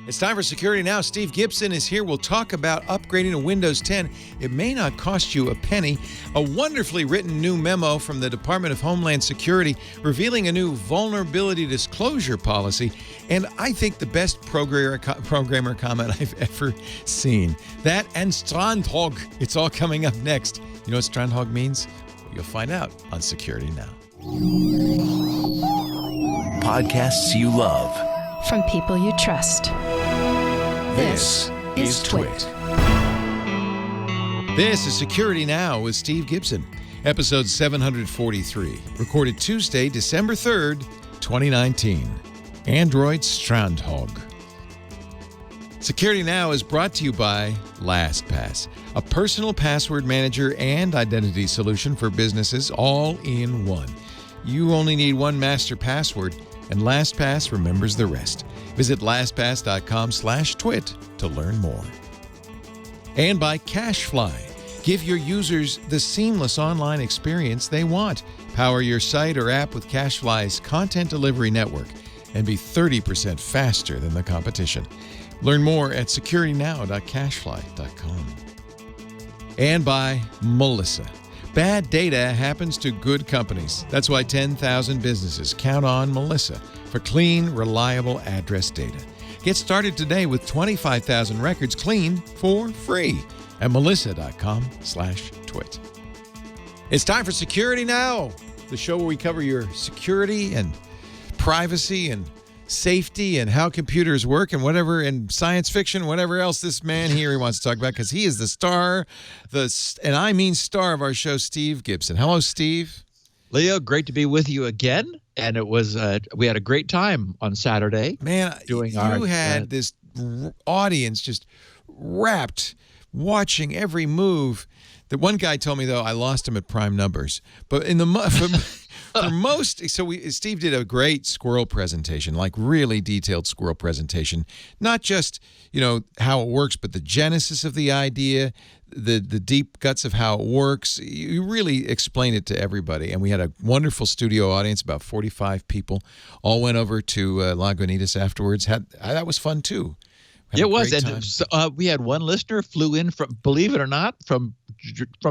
It's time for Security Now. Steve Gibson is here. We'll talk about upgrading to Windows 10. It may not cost you a penny. A wonderfully written new memo from the Department of Homeland Security revealing a new vulnerability disclosure policy. And I think the best programmer comment I've ever seen. That and StrandHogg. It's all coming up next. You know what StrandHogg means? You'll find out on Security Now. Podcasts you love. From people you trust. This is Twit. This is Security Now with Steve Gibson, episode 743, recorded Tuesday, December 3rd, 2019. Android StrandHogg. Security Now is brought to you by LastPass, a personal password manager and identity solution for businesses all in one. You only need one master password, and LastPass remembers the rest. Visit LastPass.com/twit to learn more. And by CacheFly. Give your users the seamless online experience they want. Power your site or app with CacheFly's content delivery network and be 30% faster than the competition. Learn more at securitynow.cachefly.com. And by Melissa. Bad data happens to good companies. That's why 10,000 businesses count on Melissa for clean, reliable address data. Get started today with 25,000 records clean for free at melissa.com/twit. It's time for Security Now, the show where we cover your security and privacy and safety and how computers work and whatever, and science fiction, whatever else this man here wants to talk about, because he is the star, and I mean star of our show, Steve Gibson. Hello, Steve. Leo, great to be with you again. And it was we had a great time on Saturday. Man, you had this audience just rapt, watching every move. The one guy told me, though, I lost him at prime numbers. But in the for most, Steve did a great squirrel presentation, like really detailed squirrel presentation. Not just, how it works, but the genesis of the idea, the deep guts of how it works. You really explained it to everybody. And we had a wonderful studio audience, about 45 people. All went over to Lagunitas afterwards. That was fun, too. It was. And we had one listener flew in from, believe it or not, from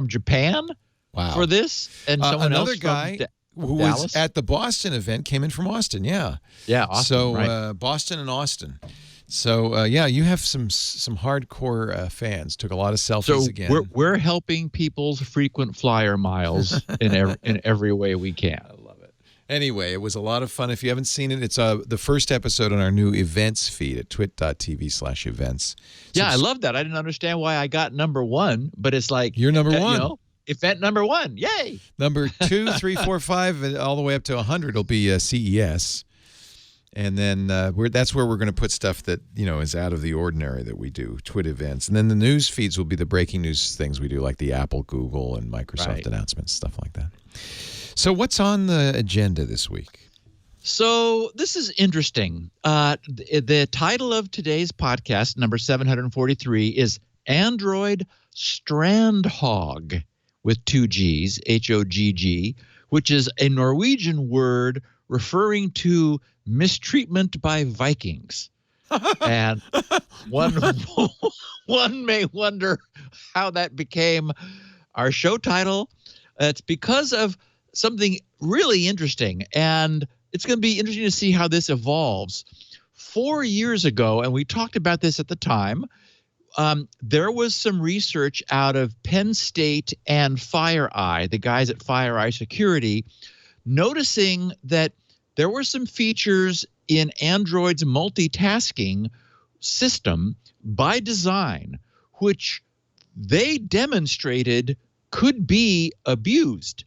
Japan. Wow. For this. And someone another else guy who Dallas? Was at the Boston event came in from Austin. Yeah. Yeah. Austin, so right. Boston and Austin. So you have some hardcore fans. Took a lot of selfies again. We're helping people's frequent flyer miles in every way we can. I love it. Anyway, it was a lot of fun. If you haven't seen it, it's the first episode on our new events feed at twit.tv/events. Yeah, I love that. I didn't understand why I got number one, but it's like you're number one. Event number one, yay! Number 2, 3, 4, 5, all the way up to 100 will be CES, and then that's where we're going to put stuff that is out of the ordinary that we do, Twit events, and then the news feeds will be the breaking news things we do, like the Apple, Google, and Microsoft announcements, stuff like that. So what's on the agenda this week? So this is interesting. The title of today's podcast, number 743, is Android StrandHogg. With 2 G's, H-O-G-G, which is a Norwegian word referring to mistreatment by Vikings. And one may wonder how that became our show title. It's because of something really interesting, and it's going to be interesting to see how this evolves. 4 years ago, and we talked about this at the time, there was some research out of Penn State and FireEye, the guys at FireEye Security, noticing that there were some features in Android's multitasking system by design, which they demonstrated could be abused.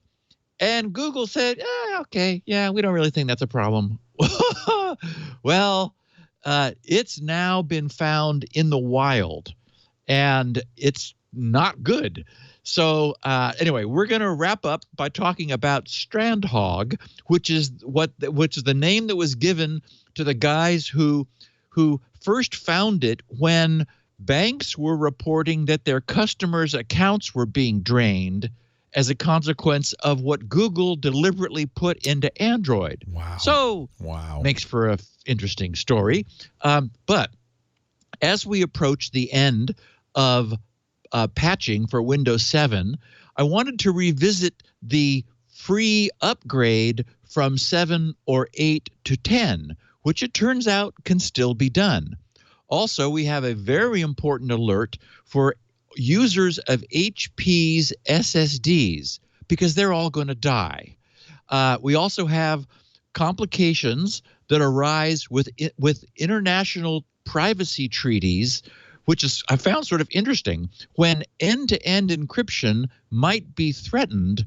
And Google said, okay, yeah, we don't really think that's a problem. Well, it's now been found in the wild, and it's not good. So anyway, we're going to wrap up by talking about StrandHogg, which is the name that was given to the guys who first found it when banks were reporting that their customers' accounts were being drained as a consequence of what Google deliberately put into Android. Wow. So wow. Makes for an interesting story. But as we approach the end of patching for Windows 7, I wanted to revisit the free upgrade from 7 or 8 to 10, which it turns out can still be done. Also, we have a very important alert for users of HP's SSDs, because they're all going to die. We also have complications that arise with international privacy treaties, which is, I found sort of interesting, when end-to-end encryption might be threatened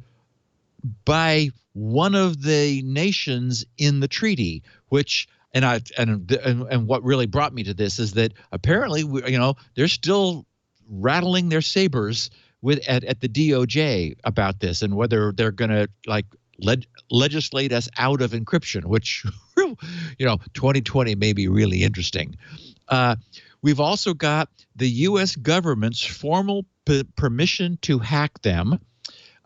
by one of the nations in the treaty, which and what really brought me to this is that apparently they're still rattling their sabers at the DOJ about this, and whether they're going to legislate us out of encryption, which 2020 may be really interesting. We've also got the U.S. government's formal permission to hack them.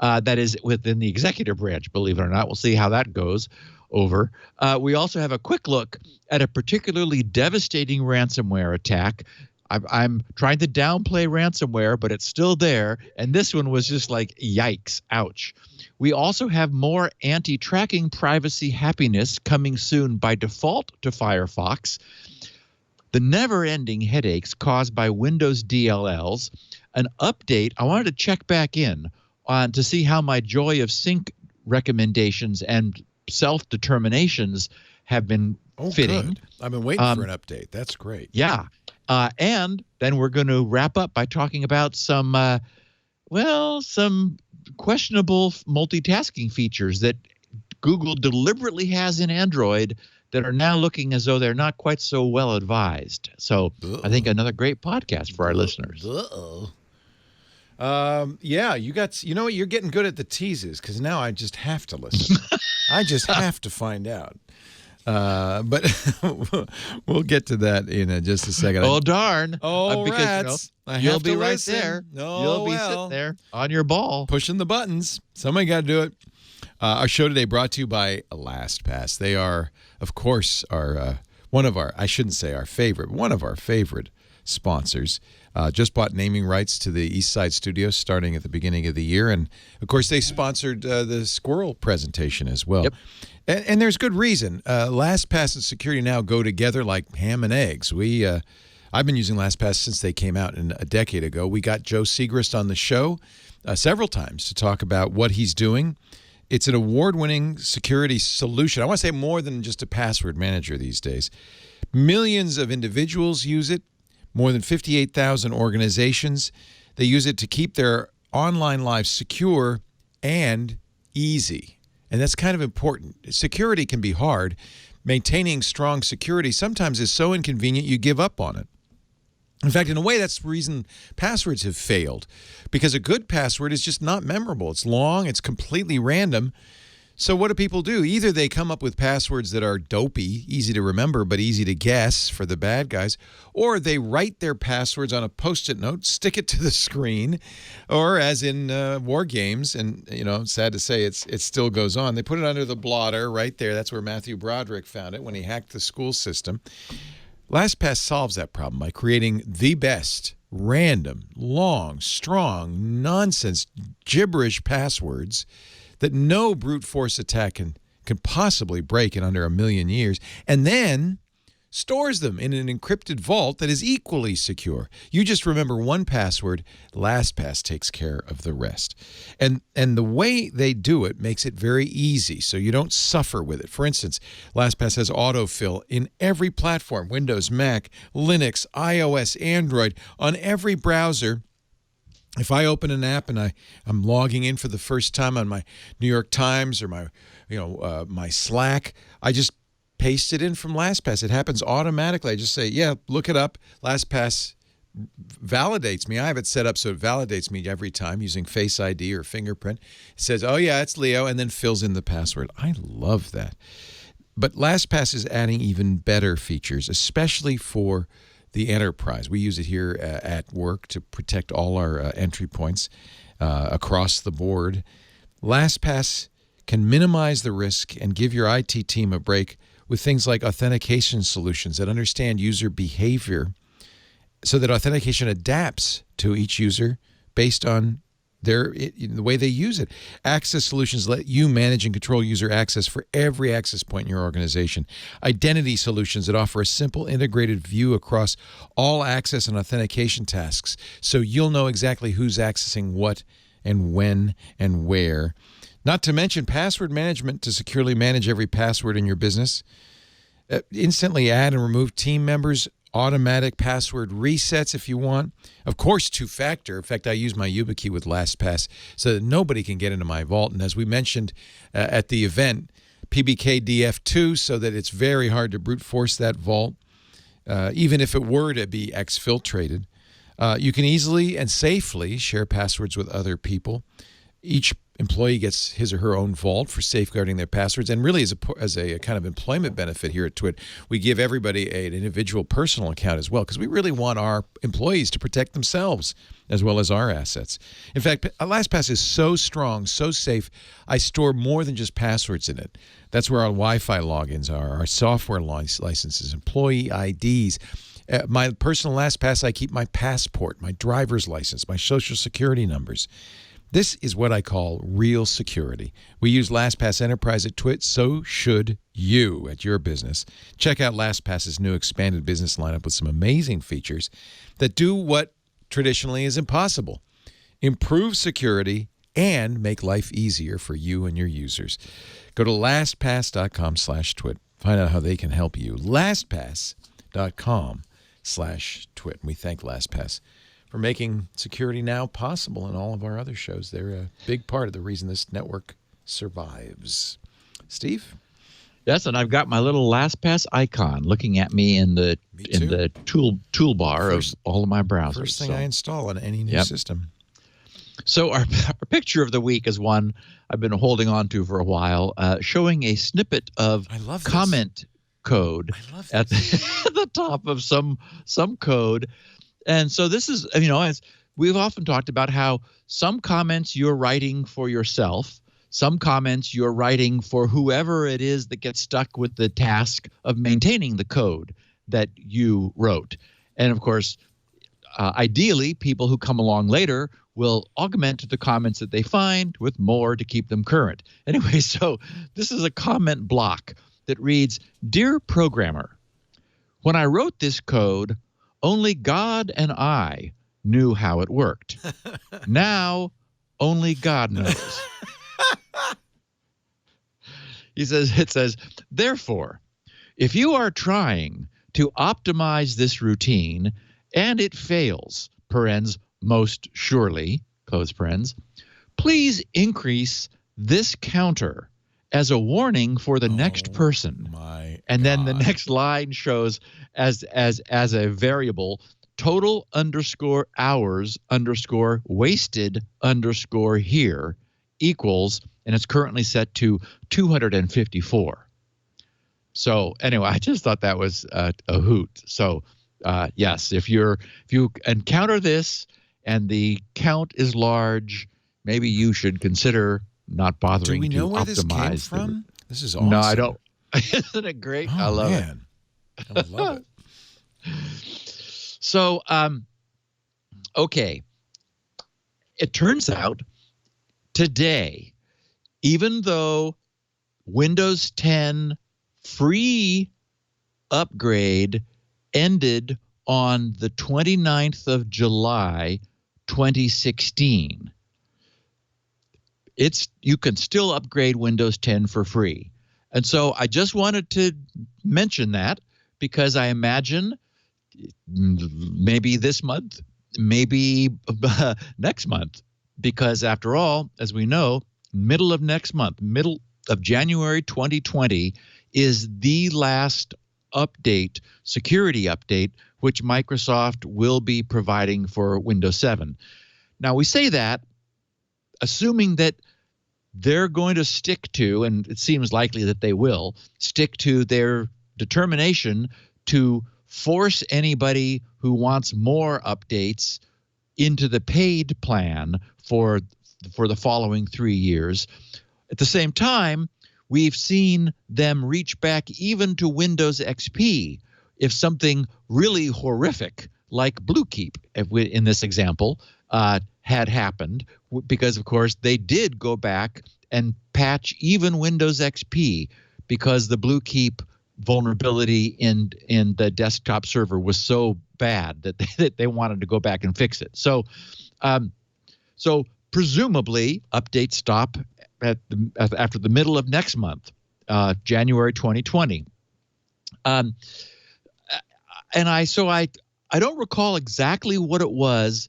That is within the executive branch, believe it or not. We'll see how that goes over. We also have a quick look at a particularly devastating ransomware attack. I'm trying to downplay ransomware, but it's still there. And this one was just like, yikes, ouch. We also have more anti-tracking privacy happiness coming soon by default to Firefox. The never-ending headaches caused by Windows DLLs. An update. I wanted to check back in on to see how my Joy of Sync recommendations and self-determinations have been fitting. Good. I've been waiting for an update. That's great. Yeah. And then we're going to wrap up by talking about some questionable multitasking features that Google deliberately has in Android that are now looking as though they're not quite so well advised. So I think another great podcast for our listeners. Yeah, you're getting good at the teases, because now I just have to listen. I just have to find out. But we'll get to that in just a second. Oh, darn. Oh, because, rats. You'll be right there. You'll be sitting there on your ball. Pushing the buttons. Somebody got to do it. Our show today brought to you by LastPass. They are, of course, one of our favorite sponsors. Just bought naming rights to the East Side Studios starting at the beginning of the year. And, of course, they sponsored the Squirrel presentation as well. Yep. And there's good reason. LastPass and security now go together like ham and eggs. I've been using LastPass since they came out a decade ago. We got Joe Segrist on the show several times to talk about what he's doing. It's an award-winning security solution. I want to say more than just a password manager these days. Millions of individuals use it. More than 58,000 organizations. They use it to keep their online lives secure and easy. And that's kind of important. Security can be hard. Maintaining strong security sometimes is so inconvenient you give up on it. In fact, in a way, that's the reason passwords have failed, because a good password is just not memorable. It's long, it's completely random. So what do people do? Either they come up with passwords that are dopey, easy to remember, but easy to guess for the bad guys, or they write their passwords on a Post-it note, stick it to the screen, or as in war games, and sad to say it still goes on, they put it under the blotter right there. That's where Matthew Broderick found it when he hacked the school system. LastPass solves that problem by creating the best random, long, strong, nonsense, gibberish passwords that no brute force attack can possibly break in under 1 million years, and then stores them in an encrypted vault that is equally secure. You just remember one password, LastPass takes care of the rest. And the way they do it makes it very easy, so you don't suffer with it. For instance, LastPass has autofill in every platform, Windows, Mac, Linux, iOS, Android, on every browser. If I open an app and I'm logging in for the first time on my New York Times or my Slack, I just paste it in from LastPass. It happens automatically. I just say, yeah, look it up. LastPass validates me. I have it set up so it validates me every time using Face ID or fingerprint. It says, oh, yeah, it's Leo, and then fills in the password. I love that. But LastPass is adding even better features, especially for the enterprise. We use it here at work to protect all our entry points across the board. LastPass can minimize the risk and give your IT team a break with things like authentication solutions that understand user behavior so that authentication adapts to each user based on the way they use it. Access solutions let you manage and control user access for every access point in your organization. Identity solutions that offer a simple integrated view across all access and authentication tasks, so you'll know exactly who's accessing what and when and where. Not to mention password management to securely manage every password in your business. Instantly add and remove team members, automatic password resets if you want. Of course, two-factor. In fact, I use my YubiKey with LastPass so that nobody can get into my vault. And as we mentioned at the event, PBKDF2, so that it's very hard to brute force that vault, even if it were to be exfiltrated. You can easily and safely share passwords with other people. Each employee gets his or her own vault for safeguarding their passwords. And really, as a kind of employment benefit here at Twit, we give everybody an individual personal account as well, because we really want our employees to protect themselves as well as our assets. In fact, LastPass is so strong, so safe, I store more than just passwords in it. That's where our Wi-Fi logins are, our software licenses, employee IDs. My personal LastPass, I keep my passport, my driver's license, my social security numbers. This is what I call real security. We use LastPass Enterprise at Twit, so should you at your business. Check out LastPass's new expanded business lineup with some amazing features that do what traditionally is impossible. Improve security and make life easier for you and your users. Go to LastPass.com/twit. Find out how they can help you. LastPass.com/twit. We thank LastPass for making Security Now possible in all of our other shows. They're a big part of the reason this network survives. Steve? Yes, and I've got my little LastPass icon looking at me in the toolbar of all of my browsers. First thing I install on any new system. So our picture of the week is one I've been holding on to for a while, showing a snippet of comment code at the top of some code. And so this is, as we've often talked about how some comments you're writing for yourself, some comments you're writing for whoever it is that gets stuck with the task of maintaining the code that you wrote. And of course, ideally, people who come along later will augment the comments that they find with more to keep them current. Anyway, so this is a comment block that reads, "Dear programmer, when I wrote this code, only God and I knew how it worked. Now, only God knows." It says, "Therefore, if you are trying to optimize this routine and it fails, parens, most surely, close parens, please increase this counter as a warning for the next person." And then the next line shows as a variable total_hours_wasted_here equals, and it's currently set to 254. So anyway, I just thought that was a hoot. So yes, if you encounter this and the count is large, maybe you should consider not bothering to optimize. Do we know where this came from? This is awesome. No, I don't. Isn't it great? I love it. I love it. So, okay. It turns out today, even though Windows 10 free upgrade ended on the 29th of July, 2016, you can still upgrade Windows 10 for free. And so I just wanted to mention that because I imagine maybe this month, maybe next month, because after all, as we know, middle of next month, middle of January 2020 is the last update, security update, which Microsoft will be providing for Windows 7. Now, we say that assuming that they're going to stick to, and it seems likely that they will, stick to their determination to force anybody who wants more updates into the paid plan for the following 3 years. At the same time, we've seen them reach back even to Windows XP if something really horrific like Bluekeep, in this example, had happened, because, of course, they did go back and patch even Windows XP, because the Bluekeep vulnerability in the desktop server was so bad that they wanted to go back and fix it. So presumably updates stop after the middle of next month, January 2020. And I don't recall exactly what it was,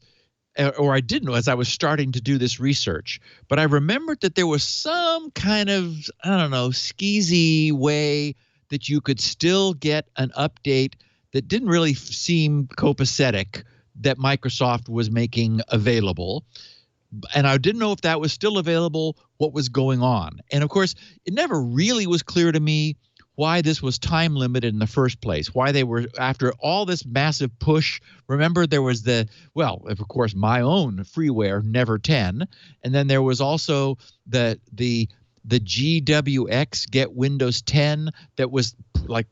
or I didn't know as I was starting to do this research, but I remembered that there was some kind of, I don't know, skeezy way that you could still get an update that didn't really seem copacetic that Microsoft was making available. And I didn't know if that was still available, what was going on. And of course, it never really was clear to me why this was time limited in the first place, why they were, after all this massive push. Remember, there was of course, my own freeware, Never 10. And then there was also the GWX, Get Windows 10, that was like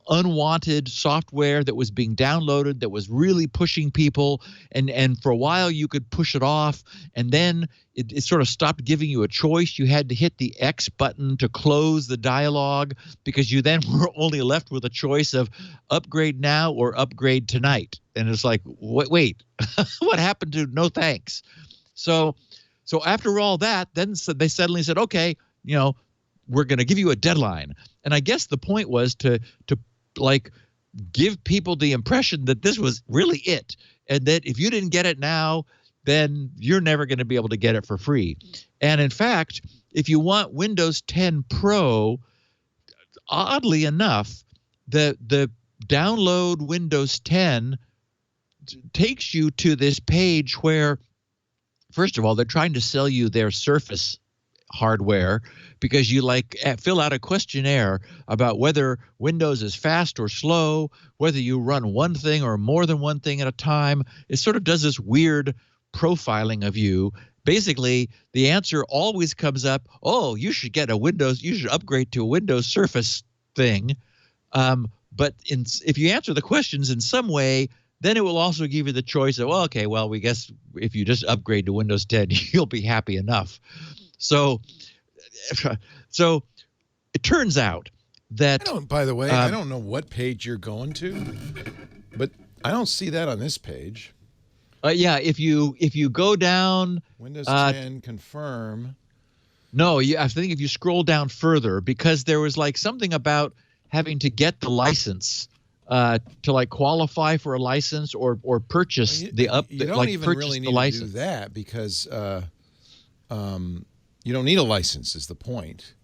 unwanted software that was being downloaded that was really pushing people, and for a while you could push it off, and then it sort of stopped giving you a choice. You had to hit the X button to close the dialog, because you then were only left with a choice of upgrade now or upgrade tonight. And it's like, wait, what happened to no thanks? So after all that, then they suddenly said, okay, we're going to give you a deadline. And I guess the point was to like give people the impression that this was really it, and that if you didn't get it now, then you're never going to be able to get it for free. And in fact, if you want Windows 10 Pro, oddly enough, the download Windows 10 takes you to this page where, first of all, they're trying to sell you their Surface hardware, because you fill out a questionnaire about whether Windows is fast or slow, whether you run one thing or more than one thing at a time. It sort of does this weird profiling of you. Basically, the answer always comes up, oh, you should upgrade to a Windows Surface thing. But if you answer the questions in some way, then it will also give you the choice of, we guess if you just upgrade to Windows 10, you'll be happy enough. So it turns out that. By the way, I don't know what page you're going to, but I don't see that on this page. If you go down Windows 10 confirm. No, I think if you scroll down further, because there was something about having to get the license to qualify for a license or purchase you don't even purchase really the need license. to do that, because you don't need a license is the point.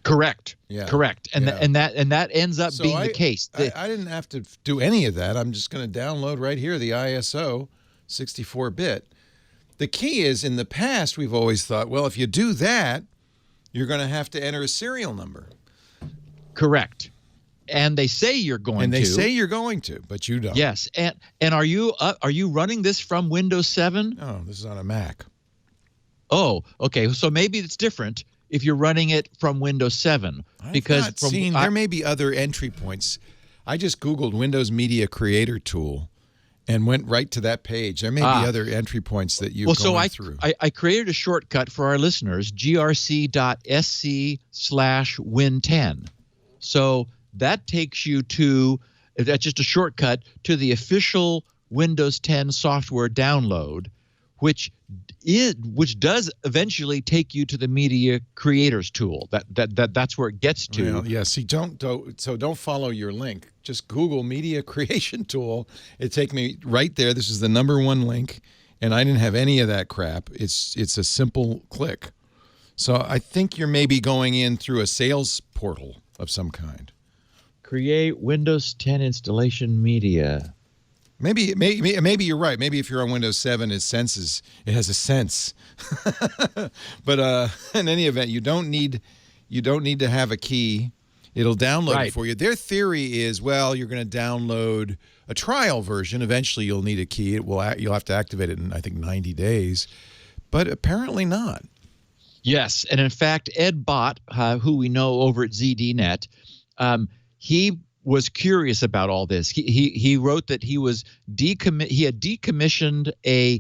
Correct. Yeah. Correct. And that ends up being the case. I didn't have to do any of that. I'm just going to download right here the ISO 64-bit. The key is, in the past, we've always thought, well, if you do that, you're going to have to enter a serial number. Correct. And they say you're going to. And they say you're going to, but you don't. Yes. And are you running this from Windows 7? No, this is on a Mac. Oh, okay. So maybe it's different if you're running it from Windows 7. There may be other entry points. I just Googled Windows Media Creator Tool and went right to that page. There may be other entry points that you've gone through. I created a shortcut for our listeners, grc.sc/win10. So that takes you to, that's just a shortcut to the official Windows 10 software download, which does eventually take you to the Media Creators tool. That's where it gets to. Well, yeah. See, don't follow your link. Just Google Media Creation Tool. It take me right there. This is the #1 link, and I didn't have any of that crap. It's a simple click. So I think you're maybe going in through a sales portal of some kind. Create Windows 10 installation media. Maybe you're right. Maybe if you're on Windows 7, it has a sense. But in any event, you don't need to have a key. It'll download it for you. Their theory is, well, you're going to download a trial version. Eventually, you'll need a key. You'll have to activate it in, I think, 90 days. But apparently not. Yes, and in fact, Ed Bott, who we know over at ZDNet, he was curious about all this. He wrote that he had decommissioned a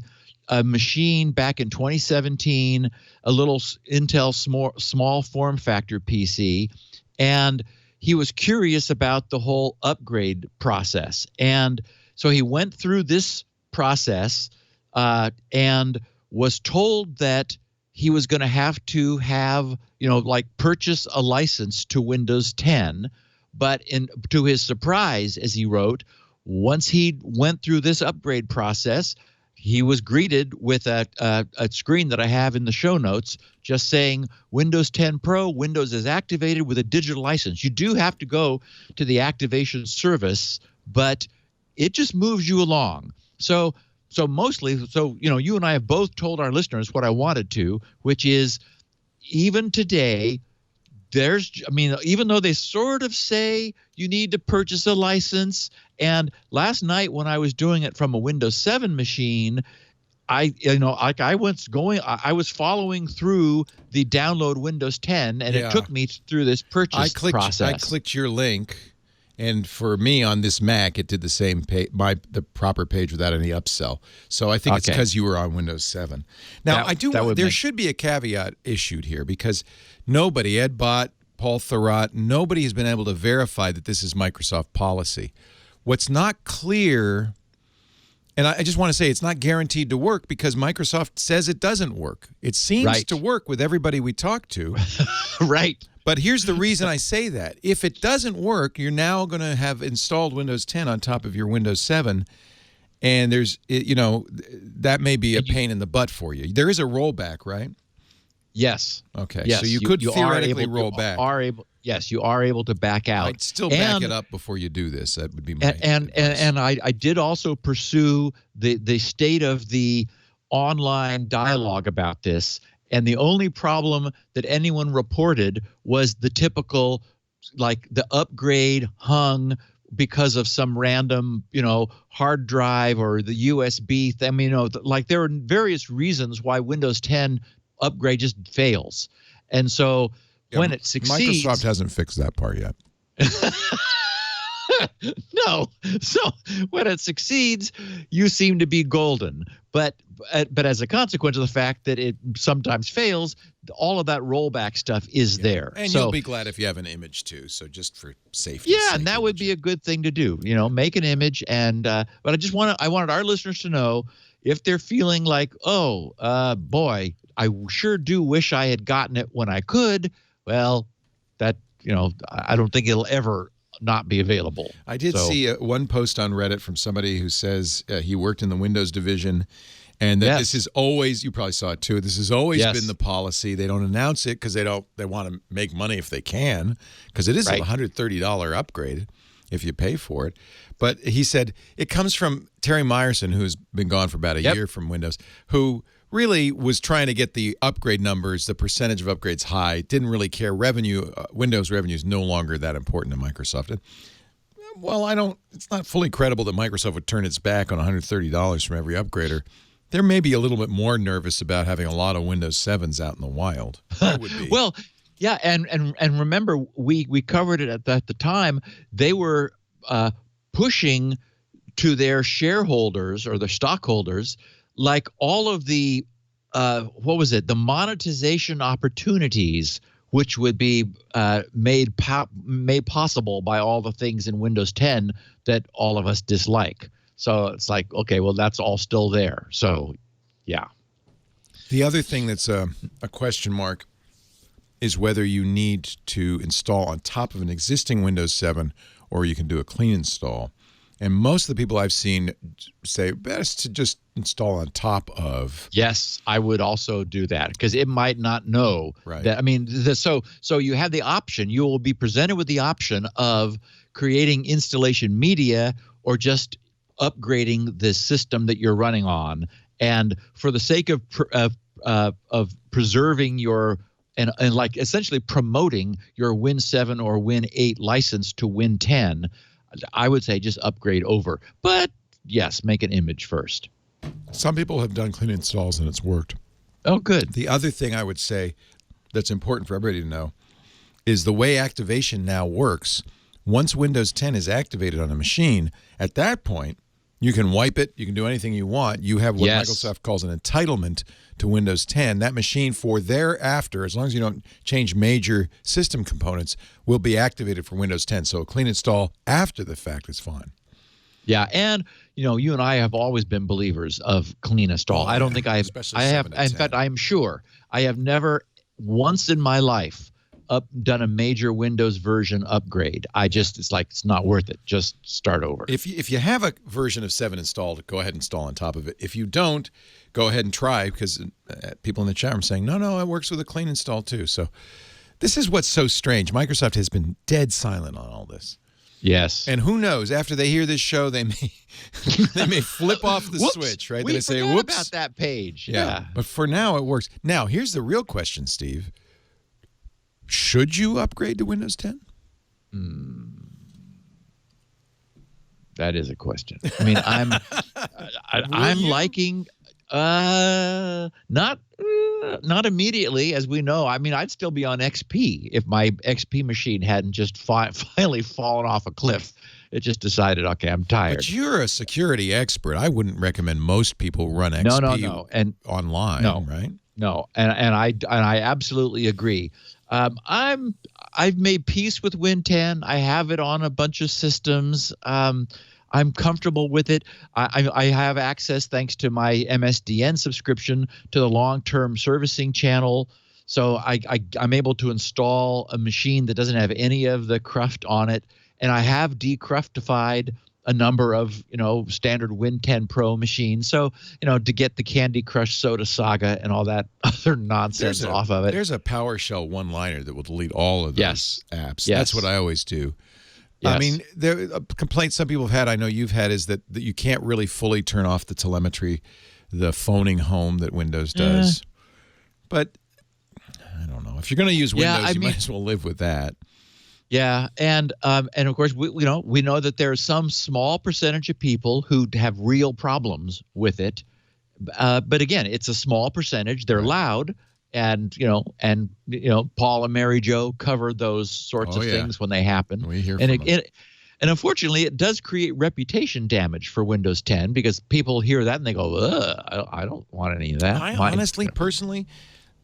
machine back in 2017, a little Intel small form factor PC, and he was curious about the whole upgrade process. And so he went through this process and was told that he was going to have purchase a license to Windows 10. But to his surprise, as he wrote, once he went through this upgrade process, he was greeted with a screen that I have in the show notes just saying Windows 10 Pro, Windows is activated with a digital license. You do have to go to the activation service, but it just moves you along. So you and I have both told our listeners what I wanted to, which is even today, even though they sort of say you need to purchase a license, and last night when I was doing it from a Windows 7 machine, I was following through the download Windows 10, and it took me through this purchase process. I clicked your link, and for me on this Mac, it did the same the proper page without any upsell. So I think it's because you were on Windows 7. Now there should be a caveat issued here because nobody, Ed Bott, Paul Thurrott, nobody has been able to verify that this is Microsoft policy. What's not clear, and I just want to say it's not guaranteed to work because Microsoft says it doesn't work. It seems to work with everybody we talk to. Right. But here's the reason I say that. If it doesn't work, you're now going to have installed Windows 10 on top of your Windows 7, and that may be a pain in the butt for you. There is a rollback, right? Yes. Okay. Yes. So you could theoretically roll back. Yes, you are able to back out. I'd still back it up before you do this. That would be my and I did also pursue the state of the online dialogue about this. And the only problem that anyone reported was the typical, like the upgrade hung because of some random, hard drive or the USB. There are various reasons why Windows 10 upgrade just fails. And so when it succeeds, Microsoft hasn't fixed that part yet. No. So when it succeeds, you seem to be golden. But as a consequence of the fact that it sometimes fails, all of that rollback stuff is there. And you'll be glad if you have an image too. So just for safety. Yeah, and that would be a good thing to do. Make an image. And but I wanted our listeners to know if they're feeling like, boy, I sure do wish I had gotten it when I could. Well, that I don't think it'll ever not be available. I did see one post on Reddit from somebody who says he worked in the Windows division, and that this is always, you probably saw it too, this has always been the policy. They don't announce it because they want to make money if they can, because it is a $130 upgrade if you pay for it. But he said it comes from Terry Myerson, who's been gone for about a year from Windows, who really was trying to get the upgrade numbers, the percentage of upgrades high, didn't really care. Windows revenue is no longer that important to Microsoft. And, it's not fully credible that Microsoft would turn its back on $130 from every upgrader. They're maybe a little bit more nervous about having a lot of Windows 7s out in the wild. I would be. Well, yeah, and remember, we covered it at the time. They were pushing to their shareholders or their stockholders like all of the the monetization opportunities, which would be made possible by all the things in Windows 10 that all of us dislike. So it's like, okay, well, that's all still there. So, yeah. The other thing that's a question mark is whether you need to install on top of an existing Windows 7 or you can do a clean install. And most of the people I've seen say best to just install on top of. Yes, I would also do that because it might not know that. I mean, so you have the option. You will be presented with the option of creating installation media or just upgrading the system that you're running on. And for the sake of preserving your and like essentially promoting your Win 7 or Win 8 license to Win 10. I would say just upgrade over. But, yes, make an image first. Some people have done clean installs and it's worked. Oh, good. The other thing I would say that's important for everybody to know is the way activation now works. Once Windows 10 is activated on a machine, at that point, you can wipe it. You can do anything you want. You have what Microsoft calls an entitlement to Windows 10. That machine for thereafter, as long as you don't change major system components, will be activated for Windows 10. So a clean install after the fact is fine. Yeah, and you and I have always been believers of clean install. I don't think I have. In fact, I'm sure I have never once in my life done a major Windows version upgrade. It's not worth it. Just start over. If you have a version of 7 installed, go ahead and install on top of it. If you don't, go ahead and try, because people in the chat room saying, no, it works with a clean install too. So this is what's so strange. Microsoft has been dead silent on all this. Yes. And who knows, after they hear this show, they may flip off the switch, right? We say, whoops about that page. Yeah. But for now, it works. Now, here's the real question, Steve. Should you upgrade to Windows 10? That is a question. I mean, I'm liking not immediately, as we know. I mean, I'd still be on XP if my XP machine hadn't just finally fallen off a cliff. It just decided, okay, I'm tired. But you're a security expert. I wouldn't recommend most people run XP and online, right? No, and I absolutely agree. I've made peace with Win 10. I have it on a bunch of systems. I'm comfortable with it. I have access, thanks to my MSDN subscription, to the long-term servicing channel. So I'm able to install a machine that doesn't have any of the cruft on it. And I have decruftified a number of, standard Win 10 Pro machines. So, to get the Candy Crush Soda Saga and all that other nonsense off of it. There's a PowerShell one-liner that will delete all of those apps. Yes. That's what I always do. Yes. I mean, a complaint some people have had, I know you've had, is that you can't really fully turn off the telemetry, the phoning home that Windows does. But I don't know. If you're going to use Windows, you might as well live with that. Yeah, and of course we know that there are some small percentage of people who have real problems with it, but again, it's a small percentage. They're loud, and Paul and Mary Jo covered those sorts of things when they happen. We hear from them. And unfortunately, it does create reputation damage for Windows 10, because people hear that and they go, ugh, I don't want any of that. Personally,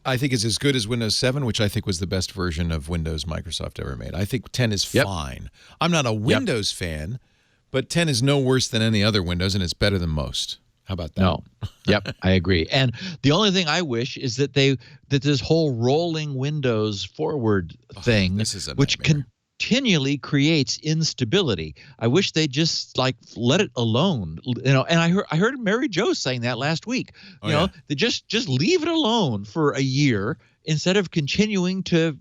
I think it's as good as Windows 7, which I think was the best version of Windows Microsoft ever made. I think 10 is fine. I'm not a Windows fan, but 10 is no worse than any other Windows, and it's better than most. How about that? No. Yep, I agree. And the only thing I wish is that this whole rolling Windows forward thing, which continually creates instability. I wish they just let it alone. And I heard Mary Jo saying that last week. They just leave it alone for a year instead of continuing to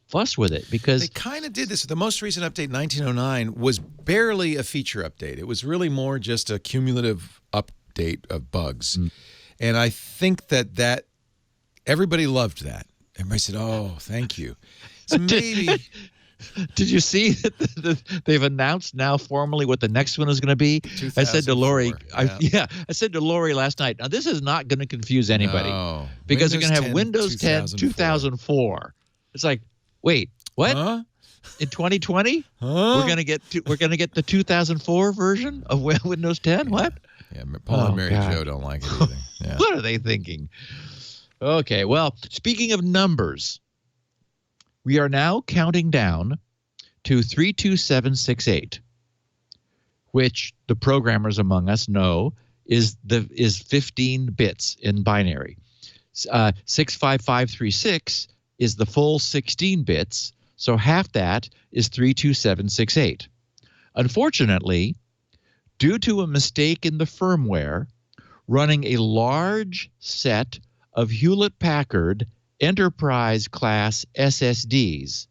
fuss with it, because they kind of did this. The most recent update, 1909, was barely a feature update. It was really more just a cumulative update of bugs. And I think that everybody loved that. Everybody said, "Oh, thank you." So maybe. Did you see that they've announced now formally what the next one is going to be? I said to Lori, I said to Lori last night, now this is not going to confuse anybody, because they're going to have Windows 10 2004. It's like, wait, what? Huh? In 2020, huh? we're going to get the 2004 version of Windows 10. What? Yeah, Paul and Mary Jo don't like it either. Yeah. What are they thinking? Okay, well, speaking of numbers, we are now counting down to 32768, which the programmers among us know is 15 bits in binary. 65536 is the full 16 bits, so half that is 32768. Unfortunately, due to a mistake in the firmware, running a large set of Hewlett-Packard Enterprise class SSDs,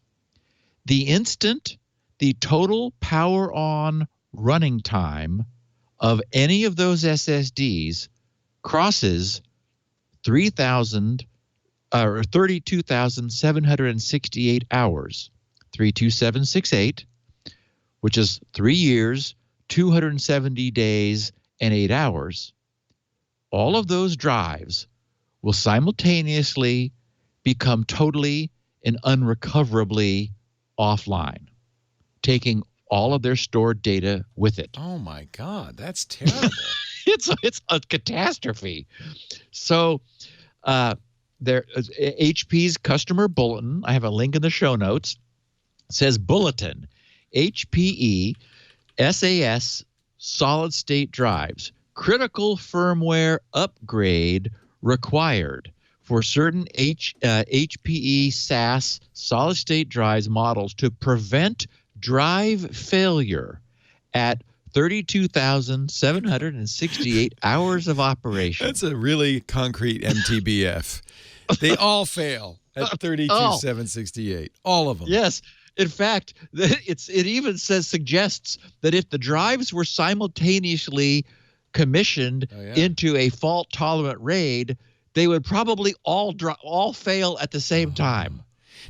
the instant the total power on running time of any of those SSDs crosses 32,768 hours, 32768, which is 3 years, 270 days, and 8 hours, all of those drives will simultaneously become totally and unrecoverably offline. taking all of their stored data with it. Oh my God, that's terrible. It's a catastrophe. So HP's customer bulletin, I have a link in the show notes, says bulletin, HPE SAS solid state drives, critical firmware upgrade required for certain HPE SAS solid state drives models to prevent drive failure at 32,768 hours of operation. That's a really concrete MTBF. They all fail at 32,768. All of them. Yes. In fact, it even suggests that if the drives were simultaneously commissioned into a fault-tolerant RAID, they would probably all fail at the same time.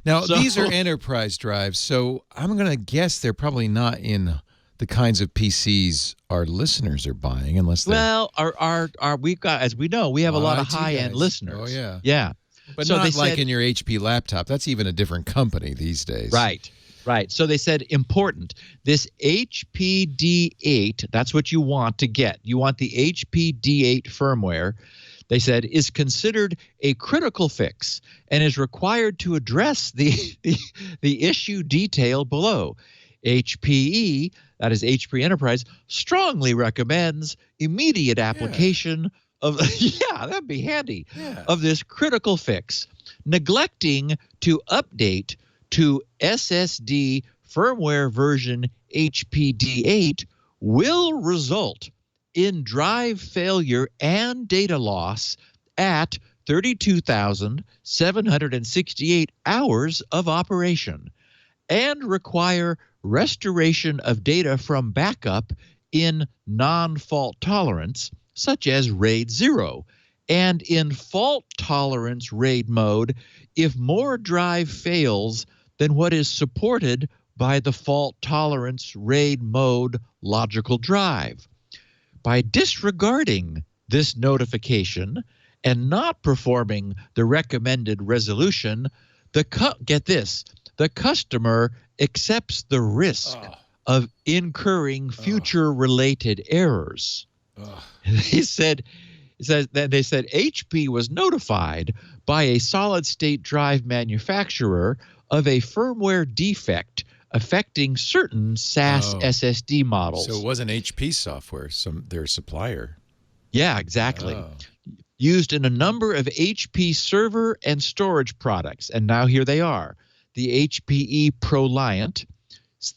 Now, these are enterprise drives, so I'm going to guess they're probably not in the kinds of PCs our listeners are buying, unless they're... Well, we've got, as we know, we have a lot of high-end listeners. Oh, yeah. Yeah. But so not like in your HP laptop. That's even a different company these days. Right. So they said, important, this HP D8, that's what you want to get. You want the HP D8 firmware, they said, is considered a critical fix and is required to address the issue detailed below. HPE, that is HP Enterprise, strongly recommends immediate application of that'd be handy, of this critical fix, neglecting to update to SSD firmware version HPD8 will result in drive failure and data loss at 32,768 hours of operation and require restoration of data from backup in non-fault tolerance, such as RAID 0, and in fault tolerance RAID mode if more drive fails than what is supported by the fault tolerance RAID mode logical drive. By disregarding this notification and not performing the recommended resolution, the customer accepts the risk of incurring future-related errors. They said HP was notified by a solid-state drive manufacturer of a firmware defect affecting certain SAS SSD models. So it wasn't HP software, their supplier. Yeah, exactly. Used in a number of HP server and storage products. And now here they are. The HPE ProLiant,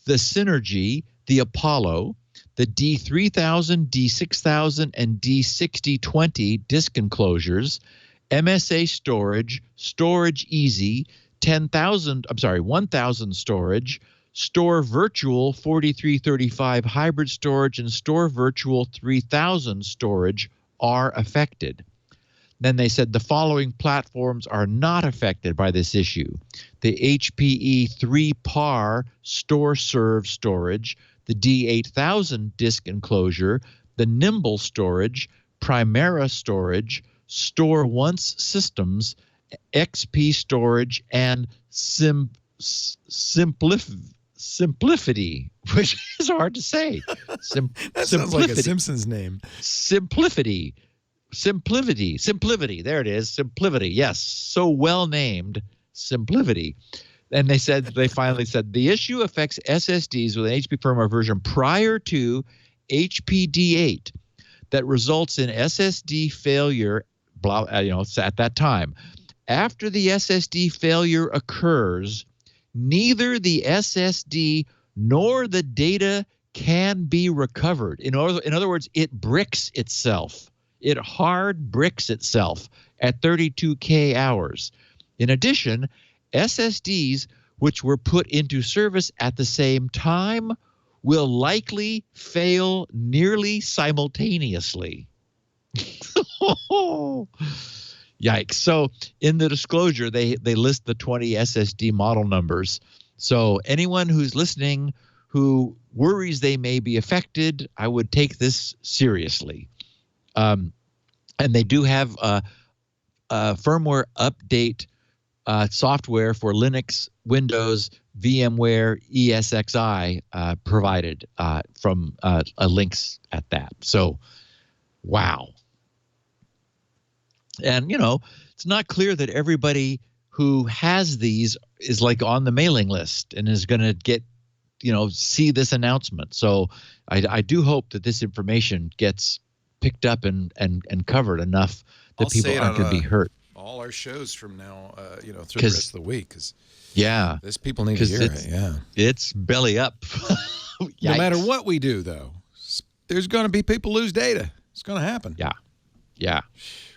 the Synergy, the Apollo, the D3000, D6000, and D6020 disk enclosures, MSA storage, Storage Easy, 1000 storage, Store Virtual 4335 hybrid storage, and Store Virtual 3000 storage are affected. Then they said the following platforms are not affected by this issue: the HPE 3PAR Store Serve storage, the D8000 disk enclosure, the Nimble storage, Primera storage, Store Once systems, XP storage, and Simplifity, which is hard to say. That sounds like a Simpsons name. Simplifity. There it is. Simplifity. Yes, so well named. Simplifity. And they finally said the issue affects SSDs with an HP firmware version prior to HPD8 that results in SSD failure. At that time, after the SSD failure occurs, neither the SSD nor the data can be recovered. In other words, it bricks itself. It hard bricks itself at 32K hours. In addition, SSDs which were put into service at the same time will likely fail nearly simultaneously. Yikes. So in the disclosure, they list the 20 SSD model numbers. So anyone who's listening who worries they may be affected, I would take this seriously. And they do have a firmware update software for Linux, Windows, VMware, ESXi provided from links at that. So, wow. And, it's not clear that everybody who has these is like on the mailing list and is going to get, see this announcement. So I do hope that this information gets picked up and covered enough that people aren't going to be hurt. All our shows from now, through the rest of the week. Cause yeah. This people need to hear it. Yeah. It's belly up. No matter what we do, though, there's going to be people lose data. It's going to happen. Yeah. Yeah.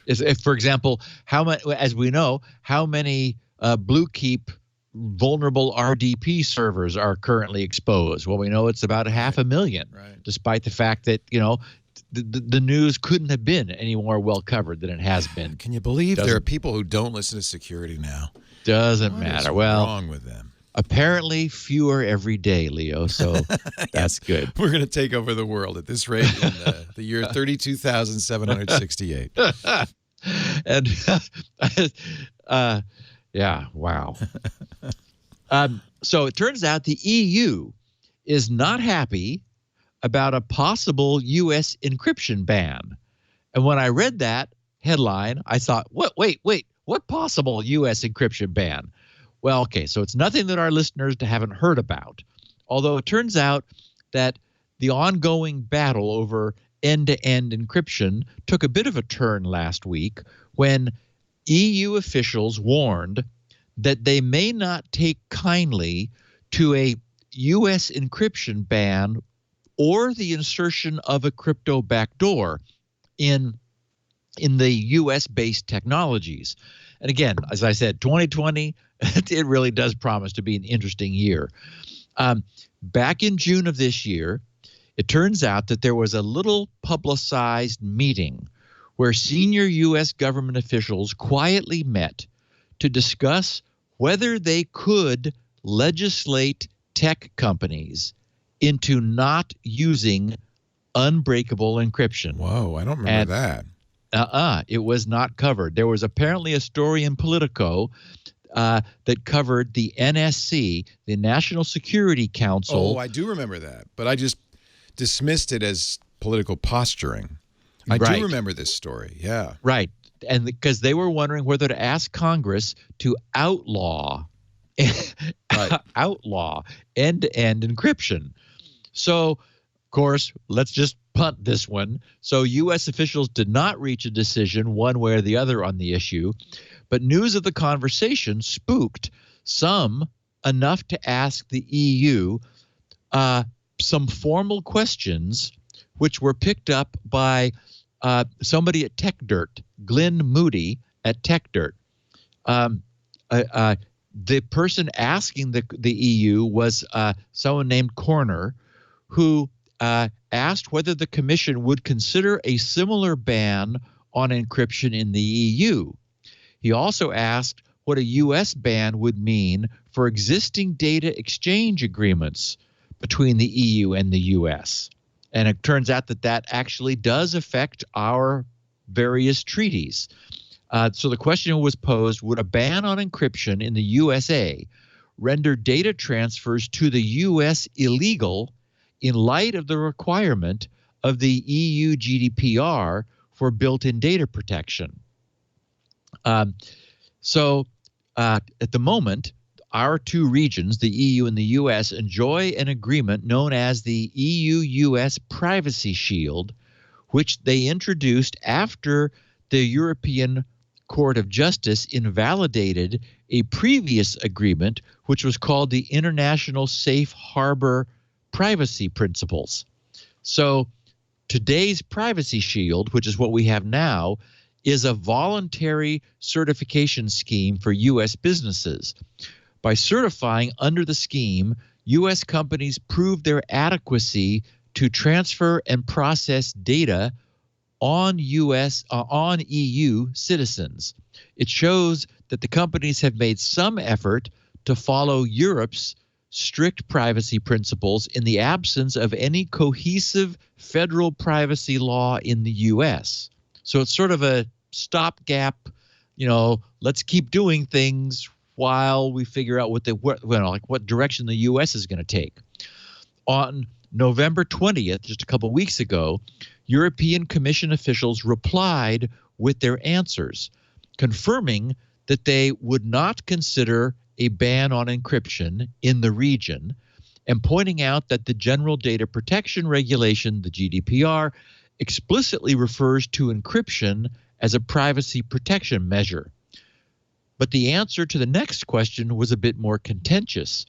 If, for example, as we know, how many Bluekeep vulnerable RDP servers are currently exposed? Well, we know it's about 500,000, right. Despite the fact that, the news couldn't have been any more well covered than it has been. Can you believe there are people who don't listen to security now? Doesn't matter. Well, what's wrong with them? Apparently fewer every day, Leo, so that's good. We're going to take over the world at this rate in the year 32,768. And yeah, wow. So it turns out the EU is not happy about a possible U.S. encryption ban. And when I read that headline, I thought, wait, what possible U.S. encryption ban? Well, okay, so it's nothing that our listeners haven't heard about, although it turns out that the ongoing battle over end-to-end encryption took a bit of a turn last week when EU officials warned that they may not take kindly to a U.S. encryption ban or the insertion of a crypto backdoor in the U.S.-based technologies. And again, as I said, 2020, it really does promise to be an interesting year. Back in June of this year, it turns out that there was a little publicized meeting where senior U.S. government officials quietly met to discuss whether they could legislate tech companies into not using unbreakable encryption. Whoa, I don't remember that. It was not covered. There was apparently a story in Politico that covered the NSC, the National Security Council. Oh, I do remember that, but I just dismissed it as political posturing. I do remember this story, yeah. Right, and because they were wondering whether to ask Congress to outlaw end-to-end encryption. So, of course, let's just punt this one. So U.S. officials did not reach a decision one way or the other on the issue, but news of the conversation spooked some enough to ask the EU some formal questions, which were picked up by somebody at TechDirt, Glenn Moody at TechDirt. The person asking the EU was someone named Corner, who asked whether the Commission would consider a similar ban on encryption in the EU. He also asked what a U.S. ban would mean for existing data exchange agreements between the EU and the U.S. And it turns out that actually does affect our various treaties. So the question was posed, would a ban on encryption in the USA render data transfers to the U.S. illegal in light of the requirement of the EU GDPR for built-in data protection? So at the moment, our two regions, the EU and the US, enjoy an agreement known as the EU-US Privacy Shield, which they introduced after the European Court of Justice invalidated a previous agreement, which was called the International Safe Harbor Privacy Principles. So today's Privacy Shield, which is what we have now, is a voluntary certification scheme for U.S. businesses. By certifying under the scheme, U.S. companies prove their adequacy to transfer and process data on EU citizens. It shows that the companies have made some effort to follow Europe's strict privacy principles in the absence of any cohesive federal privacy law in the U.S. So it's sort of a stopgap, let's keep doing things while we figure out what direction the U.S. is going to take. On November 20th, just a couple of weeks ago, European Commission officials replied with their answers, confirming that they would not consider a ban on encryption in the region, and pointing out that the General Data Protection Regulation, the GDPR, explicitly refers to encryption as a privacy protection measure. But the answer to the next question was a bit more contentious.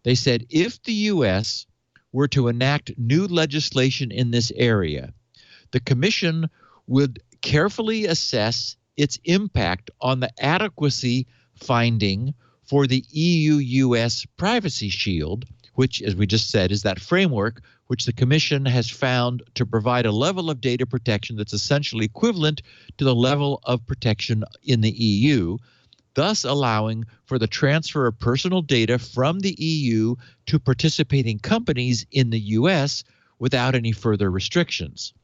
They said if the U.S. were to enact new legislation in this area, the Commission would carefully assess its impact on the adequacy finding for the EU-US Privacy Shield, which, as we just said, is that framework which the Commission has found to provide a level of data protection that's essentially equivalent to the level of protection in the EU, thus allowing for the transfer of personal data from the EU to participating companies in the US without any further restrictions.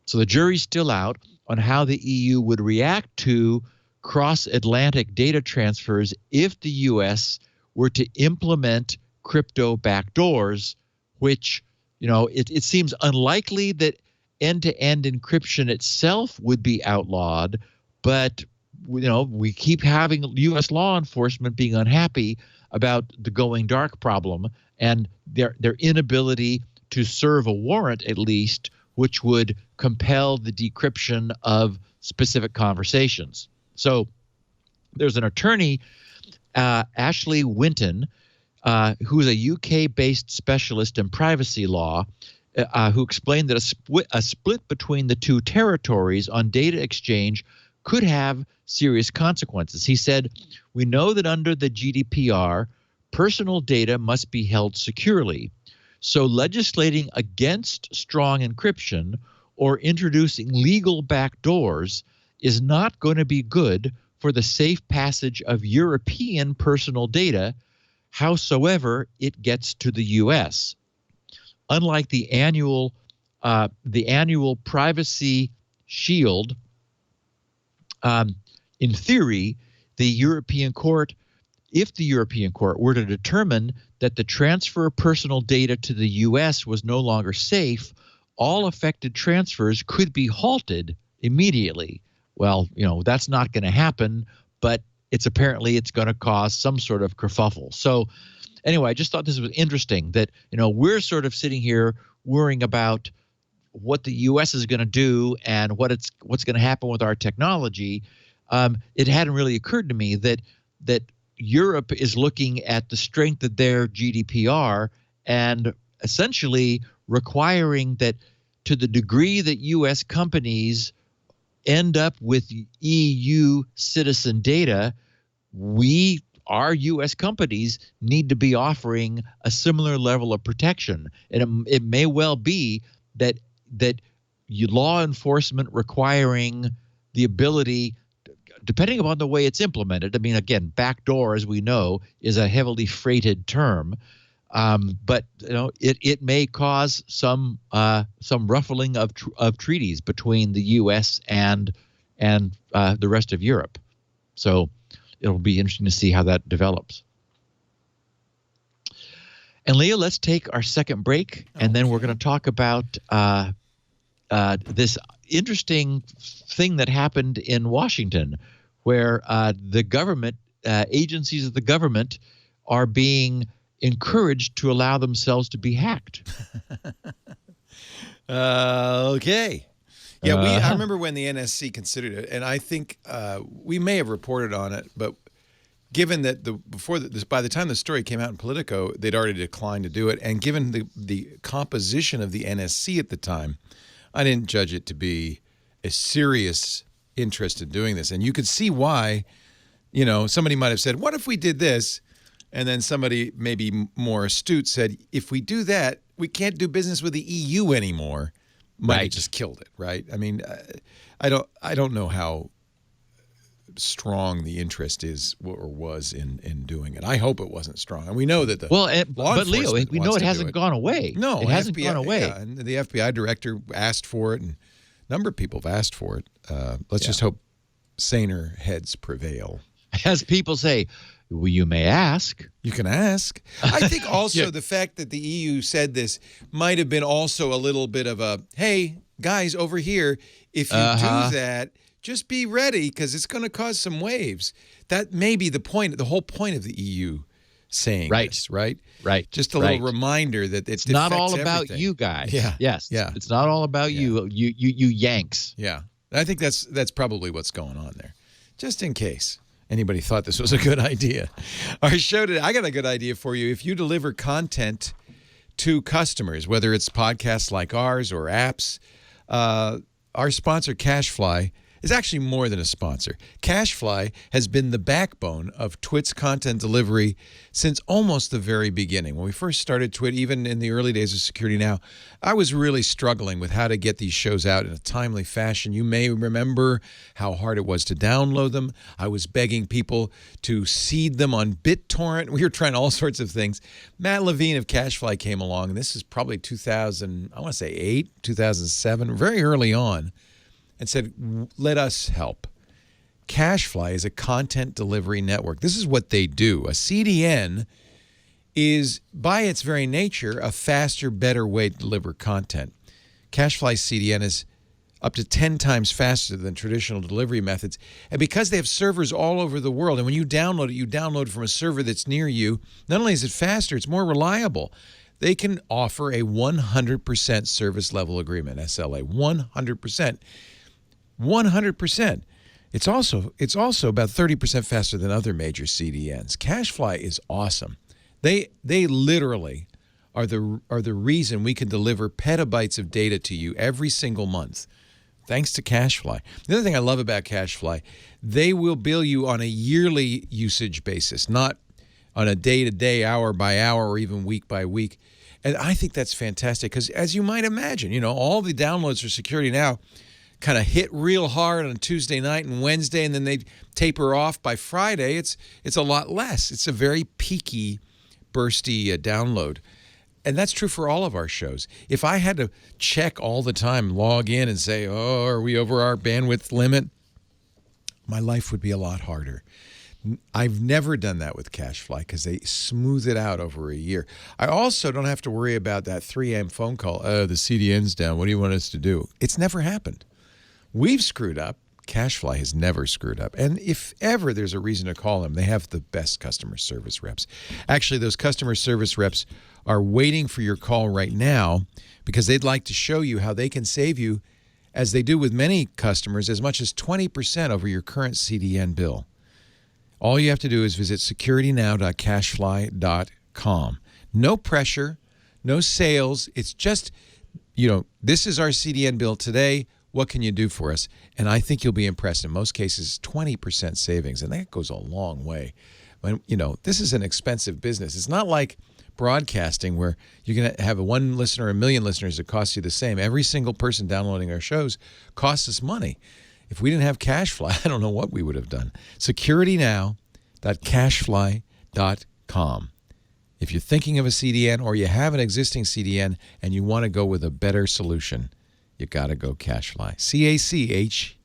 So the jury's still out on how the EU would react to cross-Atlantic data transfers if the US were to implement crypto backdoors, which, it seems unlikely that end-to-end encryption itself would be outlawed, but we keep having U.S. law enforcement being unhappy about the going dark problem and their inability to serve a warrant, at least, which would compel the decryption of specific conversations. So there's an attorney, Ashley Winton, who is a UK-based specialist in privacy law, who explained that a split between the two territories on data exchange could have serious consequences. He said, "We know that under the GDPR, personal data must be held securely. So legislating against strong encryption or introducing legal backdoors is not going to be good for the safe passage of European personal data, howsoever it gets to the U.S. Unlike the annual privacy shield, in theory, if the European court were to determine that the transfer of personal data to the U.S. was no longer safe, all affected transfers could be halted immediately. Well, that's not going to happen, but it's going to cause some sort of kerfuffle. So anyway, I just thought this was interesting that, we're sort of sitting here worrying about what the U.S. is going to do and what's going to happen with our technology. It hadn't really occurred to me that Europe is looking at the strength of their GDPR and essentially requiring that to the degree that U.S. companies end up with EU citizen data, our U.S. companies need to be offering a similar level of protection. And it may well be that law enforcement requiring the ability, depending upon the way it's implemented. I mean, again, backdoor, as we know, is a heavily freighted term, but it may cause some ruffling of treaties between the U.S. and the rest of Europe. So it'll be interesting to see how that develops. And Leo, let's take our second break, and then we're going to talk about this interesting thing that happened in Washington, where the government, agencies of the government, are being encouraged to allow themselves to be hacked. Okay. Yeah, I remember when the NSC considered it, and I think we may have reported on it, but given that by the time the story came out in Politico, they'd already declined to do it, and given the composition of the NSC at the time, I didn't judge it to be a serious interest in doing this. And you could see why, somebody might have said, what if we did this? And then somebody maybe more astute said, if we do that, we can't do business with the EU anymore. Might have just killed it, right? I mean, I don't know how strong the interest is or was in doing it. I hope it wasn't strong. And we know that but Leo, we know it hasn't gone away. No, it hasn't gone away. Yeah, and the FBI director asked for it, and a number of people have asked for it. Let's just hope saner heads prevail. As people say, well, you may ask. You can ask. I think also the fact that the EU said this might have been also a little bit of a, hey, guys, over here, if you do that, just be ready because it's going to cause some waves. That may be the point, the whole point of the EU saying this, right? Right. Just a little reminder that it's not all about you guys. Yeah. Yes. Yeah. It's not all about you Yanks. Yeah. I think that's probably what's going on there. Just in case anybody thought this was a good idea. Our show today, I got a good idea for you. If you deliver content to customers, whether it's podcasts like ours or apps, our sponsor, CacheFly, is actually more than a sponsor. CacheFly has been the backbone of Twit's content delivery since almost the very beginning. When we first started Twit, even in the early days of Security Now, I was really struggling with how to get these shows out in a timely fashion. You may remember how hard it was to download them. I was begging people to seed them on BitTorrent. We were trying all sorts of things. Matt Levine of CacheFly came along, and this is probably 2008, 2007, very early on, and said, let us help. CacheFly is a content delivery network. This is what they do. A CDN is, by its very nature, a faster, better way to deliver content. CacheFly CDN is up to 10 times faster than traditional delivery methods. And because they have servers all over the world, and when you download it from a server that's near you, not only is it faster, it's more reliable. They can offer a 100% service level agreement, SLA, 100%. 100%. It's also about 30% faster than other major CDNs. CacheFly is awesome. They literally are the reason we can deliver petabytes of data to you every single month, thanks to CacheFly. The other thing I love about CacheFly, they will bill you on a yearly usage basis, not on a day-to-day, hour-by-hour, or even week-by-week. And I think that's fantastic because, as you might imagine, all the downloads for Security Now kind of hit real hard on Tuesday night and Wednesday, and then they taper off by Friday. It's a lot less. It's a very peaky, bursty download. And that's true for all of our shows. If I had to check all the time, log in and say, oh, are we over our bandwidth limit? My life would be a lot harder. I've never done that with CacheFly because they smooth it out over a year. I also don't have to worry about that 3 a.m. phone call. Oh, the CDN's down. What do you want us to do? It's never happened. We've screwed up. CacheFly has never screwed up. And if ever there's a reason to call them, they have the best customer service reps. Actually, those customer service reps are waiting for your call right now because they'd like to show you how they can save you, as they do with many customers, as much as 20% over your current CDN bill. All you have to do is visit securitynow.cachefly.com. No pressure, no sales. It's just, this is our CDN bill today. What can you do for us? And I think you'll be impressed. In most cases, 20% savings, and that goes a long way. When this is an expensive business. It's not like broadcasting where you're going to have one listener or a million listeners that costs you the same. Every single person downloading our shows costs us money. If we didn't have CacheFly, I don't know what we would have done. securitynow.cachefly.com. If you're thinking of a CDN or you have an existing CDN and you want to go with a better solution, you got to go CacheFly.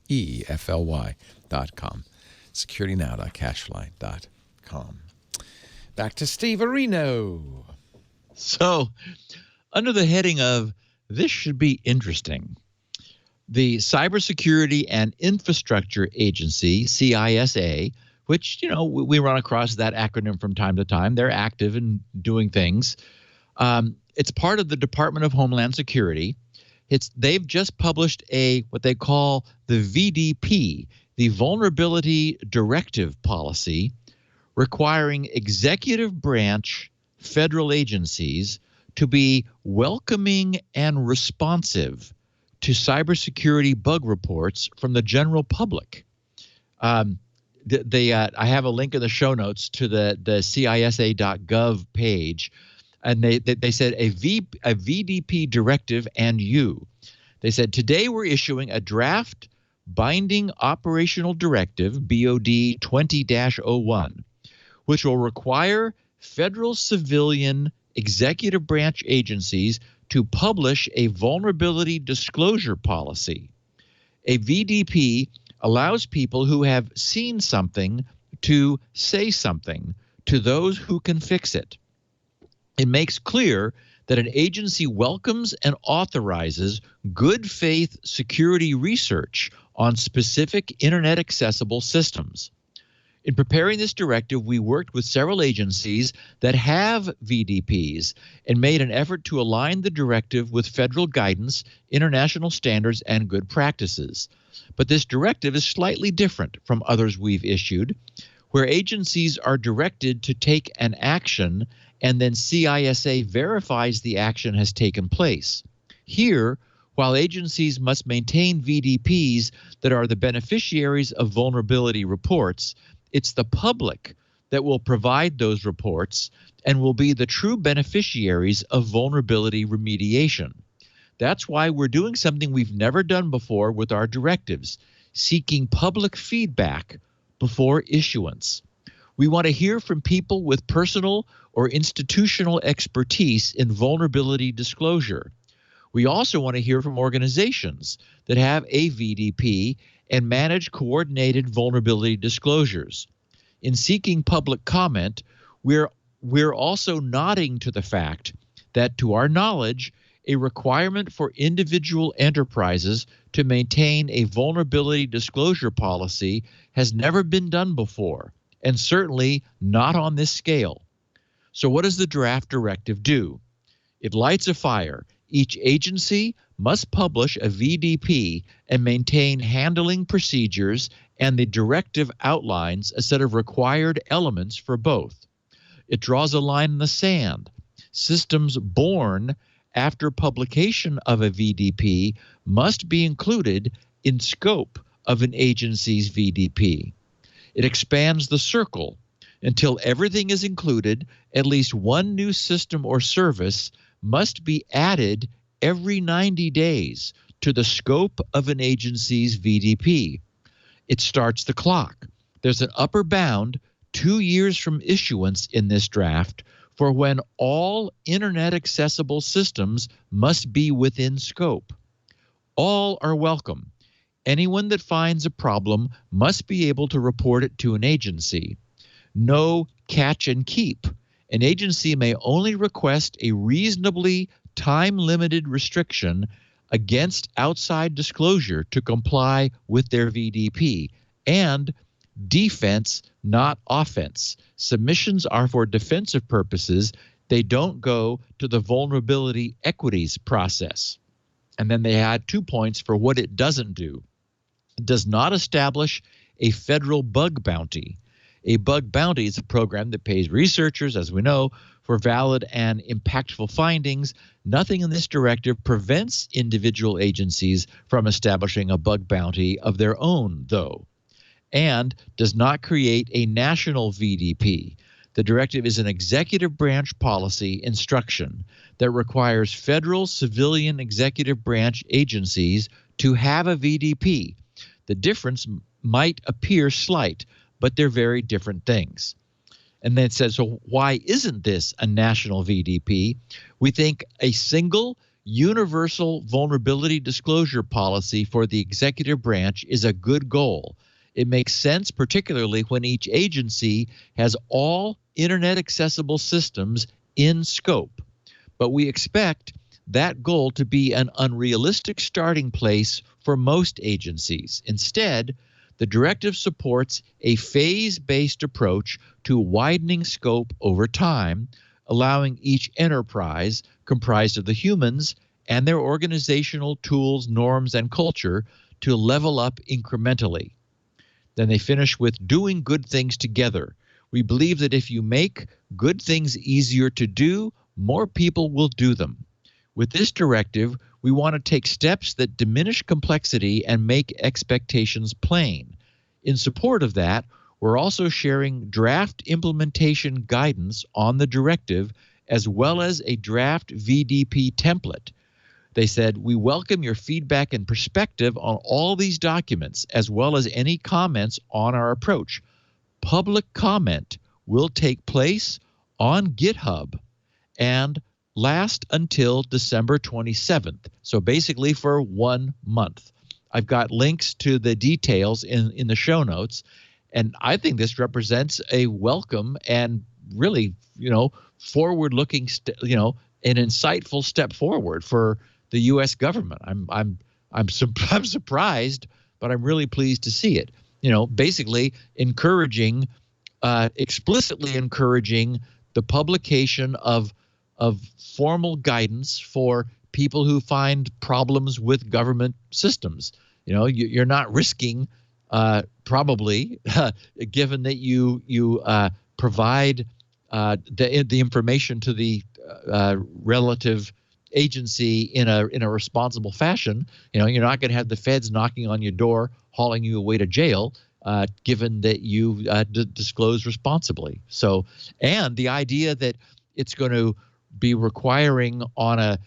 CacheFly.com. securitynow.cachefly.com. Back to Steve Areno. So, under the heading of this should be interesting, the Cybersecurity and Infrastructure Agency, CISA, which, we run across that acronym from time to time. They're active in doing things. It's part of the Department of Homeland Security. They've just published what they call the VDP, the Vulnerability Directive Policy, requiring executive branch federal agencies to be welcoming and responsive to cybersecurity bug reports from the general public. I have a link in the show notes to the CISA.gov page. And they said a VDP directive and you. They said, today we're issuing a draft binding operational directive, BOD 20-01, which will require federal civilian executive branch agencies to publish a vulnerability disclosure policy. A VDP allows people who have seen something to say something to those who can fix it. It makes clear that an agency welcomes and authorizes good faith security research on specific internet accessible systems. In preparing this directive, we worked with several agencies that have VDPs and made an effort to align the directive with federal guidance, international standards, and good practices. But this directive is slightly different from others we've issued, where agencies are directed to take an action and then CISA verifies the action has taken place. Here, while agencies must maintain VDPs that are the beneficiaries of vulnerability reports, it's the public that will provide those reports and will be the true beneficiaries of vulnerability remediation. That's why we're doing something we've never done before with our directives, seeking public feedback before issuance. We want to hear from people with personal or institutional expertise in vulnerability disclosure. We also want to hear from organizations that have a VDP and manage coordinated vulnerability disclosures. In seeking public comment, we're also nodding to the fact that, to our knowledge, a requirement for individual enterprises to maintain a vulnerability disclosure policy has never been done before, and certainly not on this scale. So what does the draft directive do? It lights a fire. Each agency must publish a VDP and maintain handling procedures, and the directive outlines a set of required elements for both. It draws a line in the sand. Systems born after publication of a VDP must be included in scope of an agency's VDP. It expands the circle. Until everything is included, at least one new system or service must be added every 90 days to the scope of an agency's VDP. It starts the clock. There's an upper bound 2 years from issuance in this draft for when all internet accessible systems must be within scope. All are welcome. Anyone that finds a problem must be able to report it to an agency. No catch and keep. An agency may only request a reasonably time-limited restriction against outside disclosure to comply with their VDP, and defense, not offense. Submissions are for defensive purposes. They don't go to the vulnerability equities process. And then they had 2 points for what it doesn't do. It does not establish a federal bug bounty. A bug bounty is a program that pays researchers, as we know, for valid and impactful findings. Nothing in this directive prevents individual agencies from establishing a bug bounty of their own, though, and does not create a national VDP. The directive is an executive branch policy instruction that requires federal civilian executive branch agencies to have a VDP. The difference might appear slight, but they're very different things. And then it says, so why isn't this a national VDP? We think a single universal vulnerability disclosure policy for the executive branch is a good goal. It makes sense, particularly when each agency has all internet accessible systems in scope. But we expect that goal to be an unrealistic starting place for most agencies. Instead, the directive supports a phase-based approach to widening scope over time, allowing each enterprise, comprised of the humans and their organizational tools, norms, and culture, to level up incrementally. Then they finish with doing good things together. We believe that if you make good things easier to do, more people will do them. With this directive, we want to take steps that diminish complexity and make expectations plain. In support of that, we're also sharing draft implementation guidance on the directive, as well as a draft VDP template. They said, we welcome your feedback and perspective on all these documents, as well as any comments on our approach. Public comment will take place on GitHub and last until December 27th. So basically for 1 month. I've got links to the details in the show notes. And I think this represents a welcome and really, forward-looking, an insightful step forward for the U.S. government. I'm surprised, but I'm really pleased to see it. Basically explicitly encouraging the publication of formal guidance for people who find problems with government systems. You're not risking, probably, given that you provide the information to the relative agency in a responsible fashion. You're not going to have the feds knocking on your door, hauling you away to jail, given that you disclose responsibly. So, and the idea that it's going to be requiring on a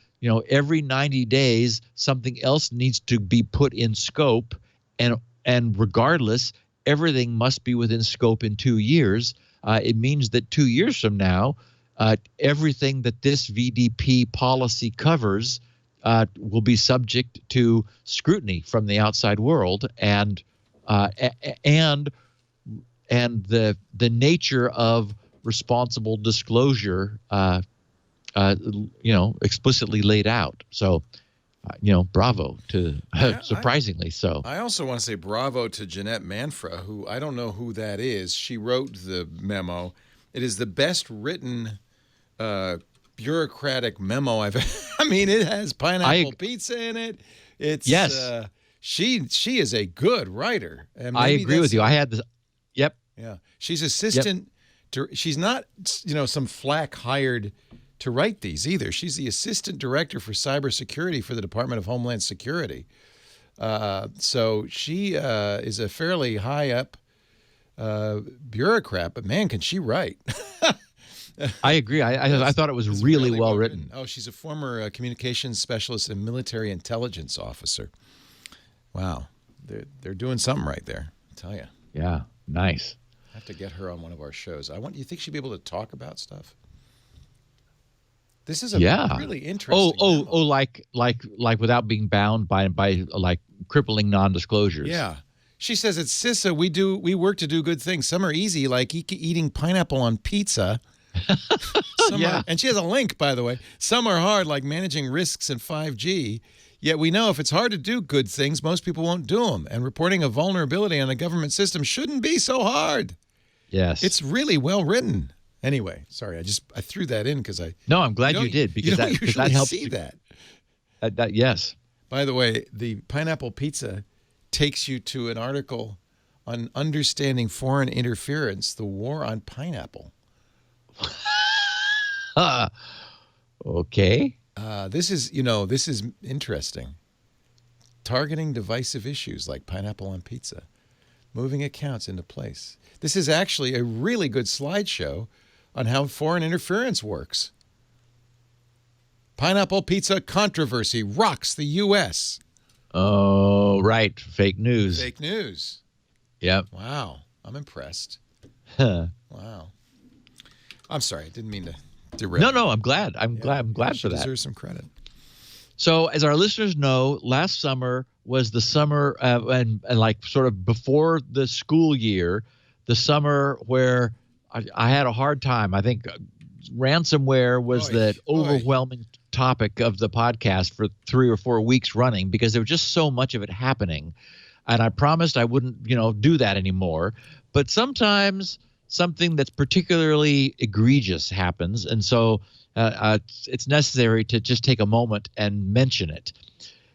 every 90 days something else needs to be put in scope, and regardless, everything must be within scope in 2 years. It means that 2 years from now, everything that this VDP policy covers will be subject to scrutiny from the outside world, and the nature of responsible disclosure, explicitly laid out. So, bravo to surprisingly so. I also want to say bravo to Jeanette Manfra, who I don't know who that is. She wrote the memo. It is the best written bureaucratic memo I've. It has pineapple pizza in it. It's yes. She is a good writer. And I agree with you. I had this. Yep. Yeah. She's assistant. She's not some flack hired to write these either. She's the assistant director for cybersecurity for the Department of Homeland Security. So she is a fairly high up bureaucrat, but man, can she write? I agree. I thought it was really well written. Oh, she's a former communications specialist and military intelligence officer. Wow. They're doing something right there, I'll tell you. Yeah, nice. I have to get her on one of our shows. You think she'd be able to talk about stuff? This is a really interesting. Like without being bound by like crippling non-disclosures. Yeah. She says at CISA we work to do good things. Some are easy, like eating pineapple on pizza. And she has a link, by the way. Some are hard, like managing risks in 5G. Yet we know if it's hard to do good things, most people won't do them. And reporting a vulnerability on a government system shouldn't be so hard. Yes. It's really well written. Anyway, sorry, I threw that in because No, I'm glad you did, because that helps. See that. Yes. By the way, the pineapple pizza takes you to an article on understanding foreign interference, the war on pineapple. Okay. This is interesting. Targeting divisive issues like pineapple on pizza, moving accounts into place. This is actually a really good slideshow on how foreign interference works. Pineapple pizza controversy rocks the U.S. Oh, right. Fake news. Fake news. Yep. Wow. I'm impressed. Wow. I'm sorry. I didn't mean to derail. No, I'm glad. I'm glad for that. Deserves some credit. So, as our listeners know, last summer was the summer and like sort of before the school year, the summer where I had a hard time. I think ransomware was the overwhelming topic of the podcast for 3 or 4 weeks running, because there was just so much of it happening. And I promised I wouldn't, do that anymore. But sometimes something that's particularly egregious happens. And so it's necessary to just take a moment and mention it.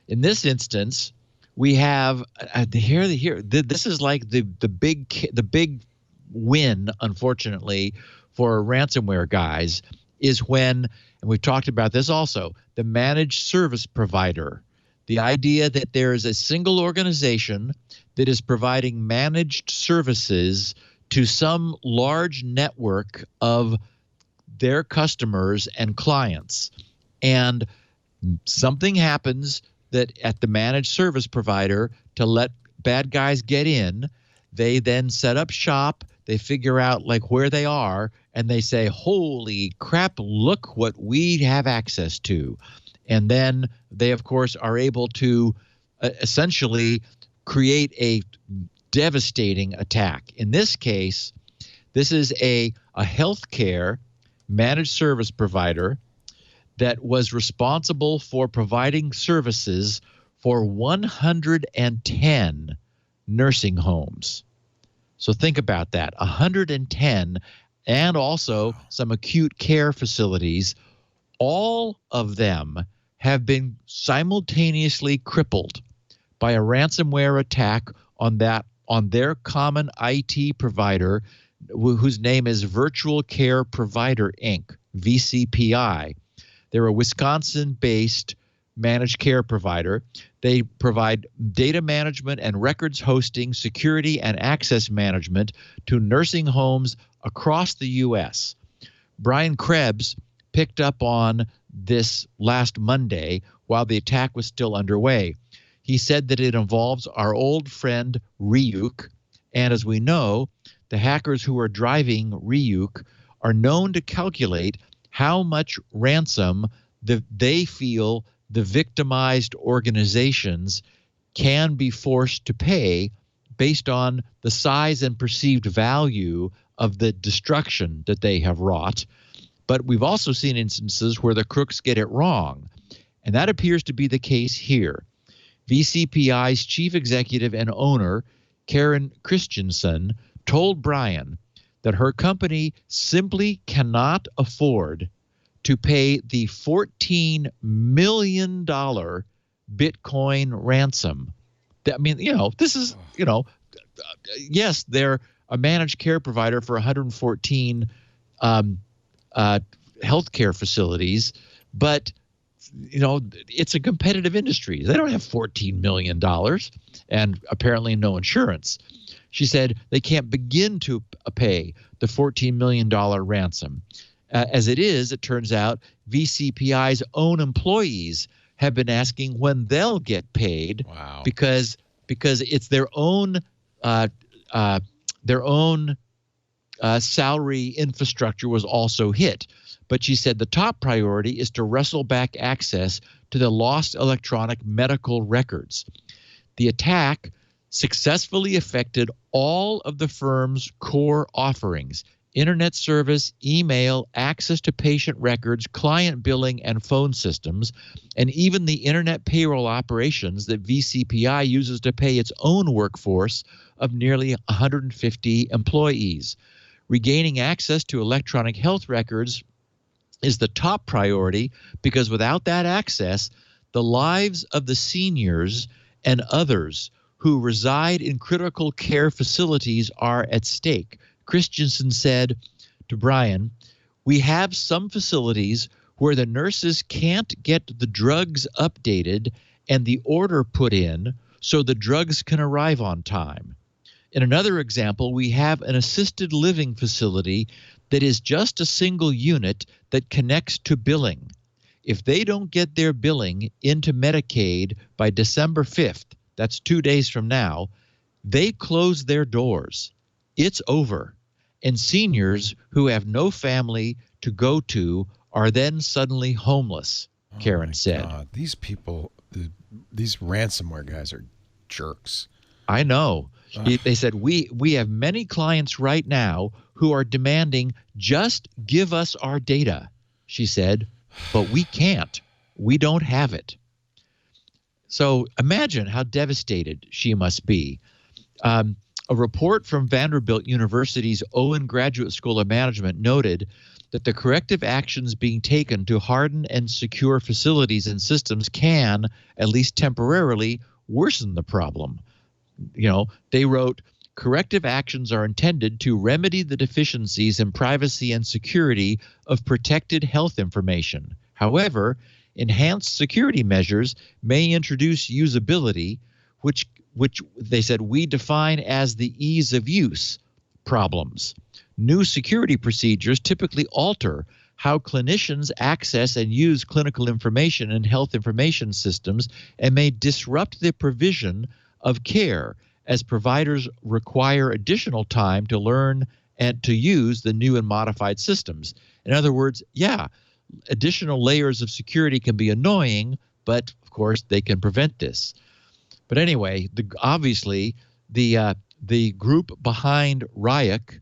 In this instance, we have this is like the big win, unfortunately, for ransomware guys, is when, and we've talked about this also, the managed service provider. The idea that there is a single organization that is providing managed services to some large network of their customers and clients. And something happens that at the managed service provider, to let bad guys get in, they then set up shop, they figure out like where they are, and they say, holy crap, look what we have access to. And then they, of course, are able to essentially create devastating attack. In this case, this is a healthcare managed service provider that was responsible for providing services for 110 nursing homes. So think about that, 110, and also some acute care facilities. All of them have been simultaneously crippled by a ransomware attack on their common IT provider, whose name is Virtual Care Provider Inc., VCPI. They're a Wisconsin-based managed care provider. They provide data management and records hosting, security, and access management to nursing homes across the U.S. Brian Krebs picked up on this last Monday while the attack was still underway. He said that it involves our old friend Ryuk, and as we know, the hackers who are driving Ryuk are known to calculate how much ransom they feel the victimized organizations can be forced to pay based on the size and perceived value of the destruction that they have wrought. But we've also seen instances where the crooks get it wrong, and that appears to be the case here. VCPI's chief executive and owner, Karen Christensen, told Brian that her company simply cannot afford to pay the $14 million Bitcoin ransom. I mean, this is, yes, they're a managed care provider for 114 healthcare facilities, but it's a competitive industry. They don't have $14 million and apparently no insurance. She said they can't begin to pay the $14 million ransom. As it is, it turns out VCPI's own employees have been asking when they'll get paid. Wow. because it's their own salary infrastructure was also hit. But she said the top priority is to wrestle back access to the lost electronic medical records. The attack successfully affected all of the firm's core offerings: internet service, email, access to patient records, client billing, and phone systems, and even the internet payroll operations that VCPI uses to pay its own workforce of nearly 150 employees. Regaining access to electronic health records is the top priority because without that access, the lives of the seniors and others who reside in critical care facilities are at stake. Christensen said to Brian, "We have some facilities where the nurses can't get the drugs updated and the order put in so the drugs can arrive on time. In another example, we have an assisted living facility that is just a single unit that connects to billing. If they don't get their billing into Medicaid by December 5th, that's 2 days from now, they close their doors. It's over. And seniors who have no family to go to are then suddenly homeless," Karen said. God. These people, these ransomware guys are jerks. I know. They said, we have many clients right now who are demanding just give us our data, she said, but we can't. We don't have it. So imagine how devastated she must be. A report from Vanderbilt University's Owen Graduate School of Management noted that the corrective actions being taken to harden and secure facilities and systems can, at least temporarily, worsen the problem. They wrote, corrective actions are intended to remedy the deficiencies in privacy and security of protected health information. However, enhanced security measures may introduce usability, which they said we define as the ease of use problems. New security procedures typically alter how clinicians access and use clinical information in health information systems and may disrupt the provision of care as providers require additional time to learn and to use the new and modified systems. In other words, additional layers of security can be annoying, but of course they can prevent this. But anyway, obviously the the group behind Ryuk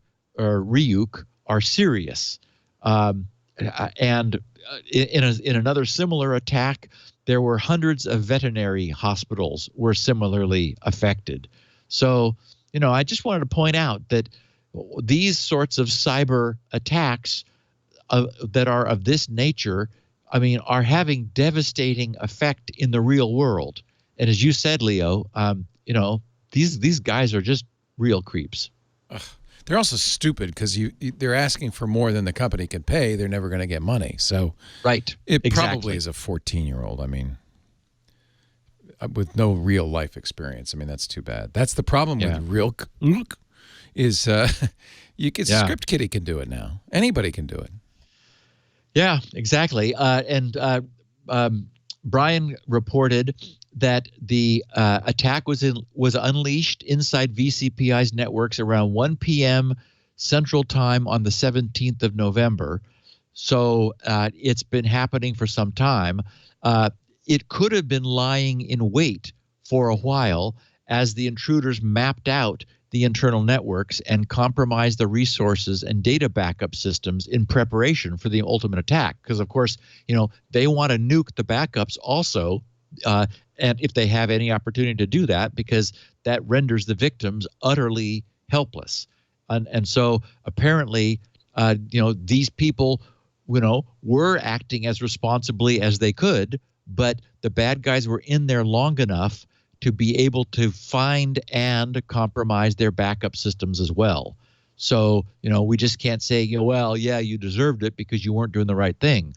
are serious. And in another similar attack, there were hundreds of veterinary hospitals were similarly affected. So, I just wanted to point out that these sorts of cyber attacks that are of this nature, are having devastating effect in the real world. And as you said, Leo, these guys are just real creeps. Ugh. They're also stupid because they're asking for more than the company can pay. They're never going to get money. So right, it probably is a 14-year-old. With no real life experience. That's too bad. That's the problem with real is Script Kiddie can do it now. Anybody can do it. Yeah, exactly. And Brian reported that the attack was unleashed inside VCPI's networks around 1 p.m. Central Time on the 17th of November. So it's been happening for some time. It could have been lying in wait for a while as the intruders mapped out the internal networks and compromised the resources and data backup systems in preparation for the ultimate attack. Because, of course, they want to nuke the backups also, and if they have any opportunity to do that, because that renders the victims utterly helpless. And so apparently, these people, were acting as responsibly as they could, but the bad guys were in there long enough to be able to find and compromise their backup systems as well. So, we just can't say, well, yeah, you deserved it because you weren't doing the right thing.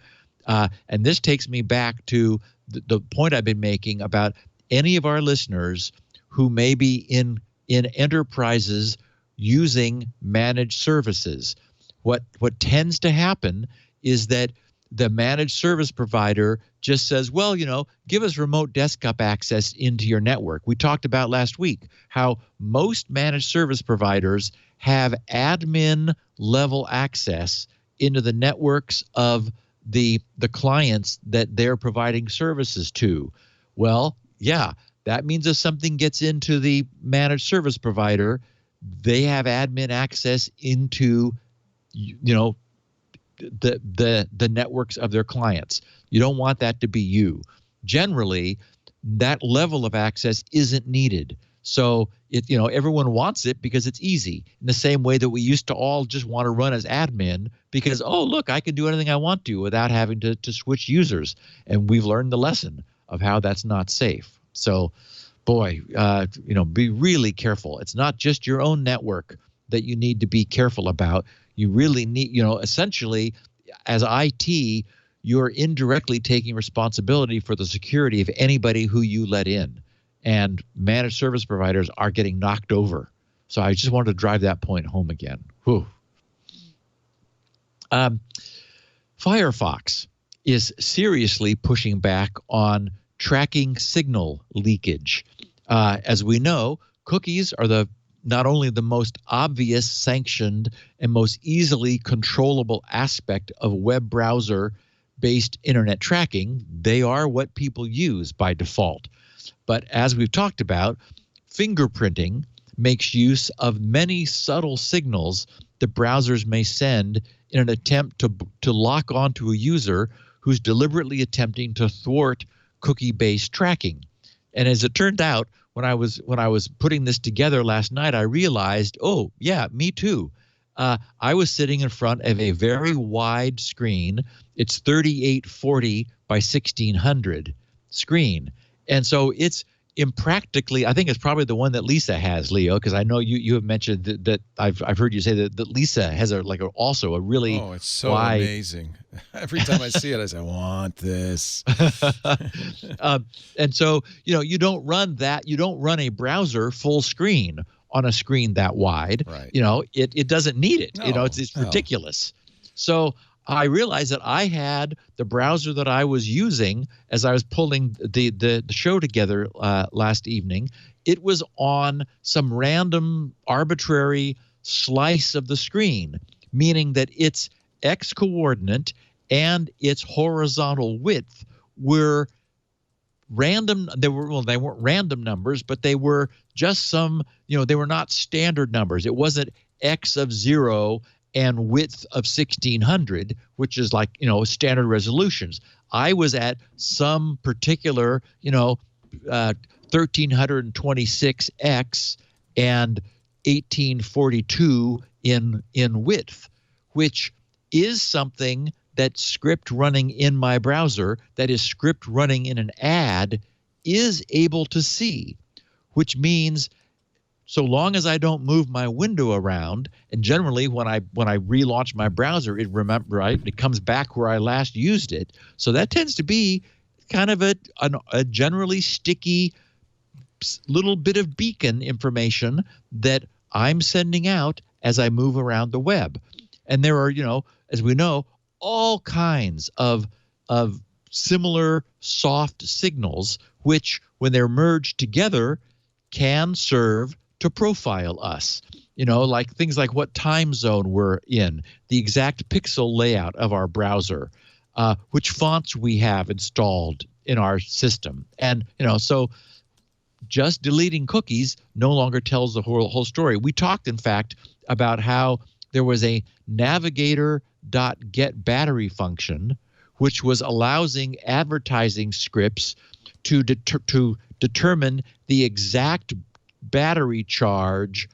And this takes me back to the point I've been making about any of our listeners who may be in enterprises using managed services. What tends to happen is that the managed service provider just says, well, give us remote desktop access into your network. We talked about last week how most managed service providers have admin level access into the networks of the clients that they're providing services to. Well, yeah, that means if something gets into the managed service provider, they have admin access into, the networks of their clients. You don't want that to be you. Generally, that level of access isn't needed. So everyone wants it because it's easy. In the same way that we used to all just want to run as admin because, oh, look, I can do anything I want to without having to switch users. And we've learned the lesson of how that's not safe. So, boy, be really careful. It's not just your own network that you need to be careful about. You really need, essentially, as IT, you're indirectly taking responsibility for the security of anybody who you let in. And managed service providers are getting knocked over. So I just wanted to drive that point home again. Whew. Firefox is seriously pushing back on tracking signal leakage. As we know, cookies are not only the most obvious, sanctioned, and most easily controllable aspect of web browser-based internet tracking, they are what people use by default. But as we've talked about, fingerprinting makes use of many subtle signals that browsers may send in an attempt to lock onto a user who's deliberately attempting to thwart cookie-based tracking. And as it turned out, when I was putting this together last night, I realized, oh, yeah, me too. I was sitting in front of a very wide screen. It's 3840 by 1600 screen. And so it's impractically, I think it's probably the one that Lisa has, Leo, because I know you have mentioned that I've heard you say that Lisa has also a really it's so wide... amazing. Every time I see it, I say, I want this. And so, you don't run a browser full screen on a screen that wide. Right. It doesn't need it. No, It's ridiculous. So I realized that I had the browser that I was using as I was pulling the show together last evening. It was on some random arbitrary slice of the screen, meaning that its X coordinate and its horizontal width were random. They weren't random numbers, but they were just some, they were not standard numbers. It wasn't X of 0 and width of 1600, which is like, standard resolutions. I was at some particular, 1326X and 1842 in width, which is something that script running in my browser, that is script running in an ad, is able to see, which means so long as I don't move my window around, and generally when I relaunch my browser, it comes back where I last used it. So that tends to be kind of a generally sticky little bit of beacon information that I'm sending out as I move around the web. And there are, as we know, all kinds of similar soft signals, which when they're merged together can serve to profile us, like things like what time zone we're in, the exact pixel layout of our browser, which fonts we have installed in our system. And, so just deleting cookies no longer tells the whole story. We talked, in fact, about how there was a navigator.getBattery function, which was allowing advertising scripts to determine the exact battery charge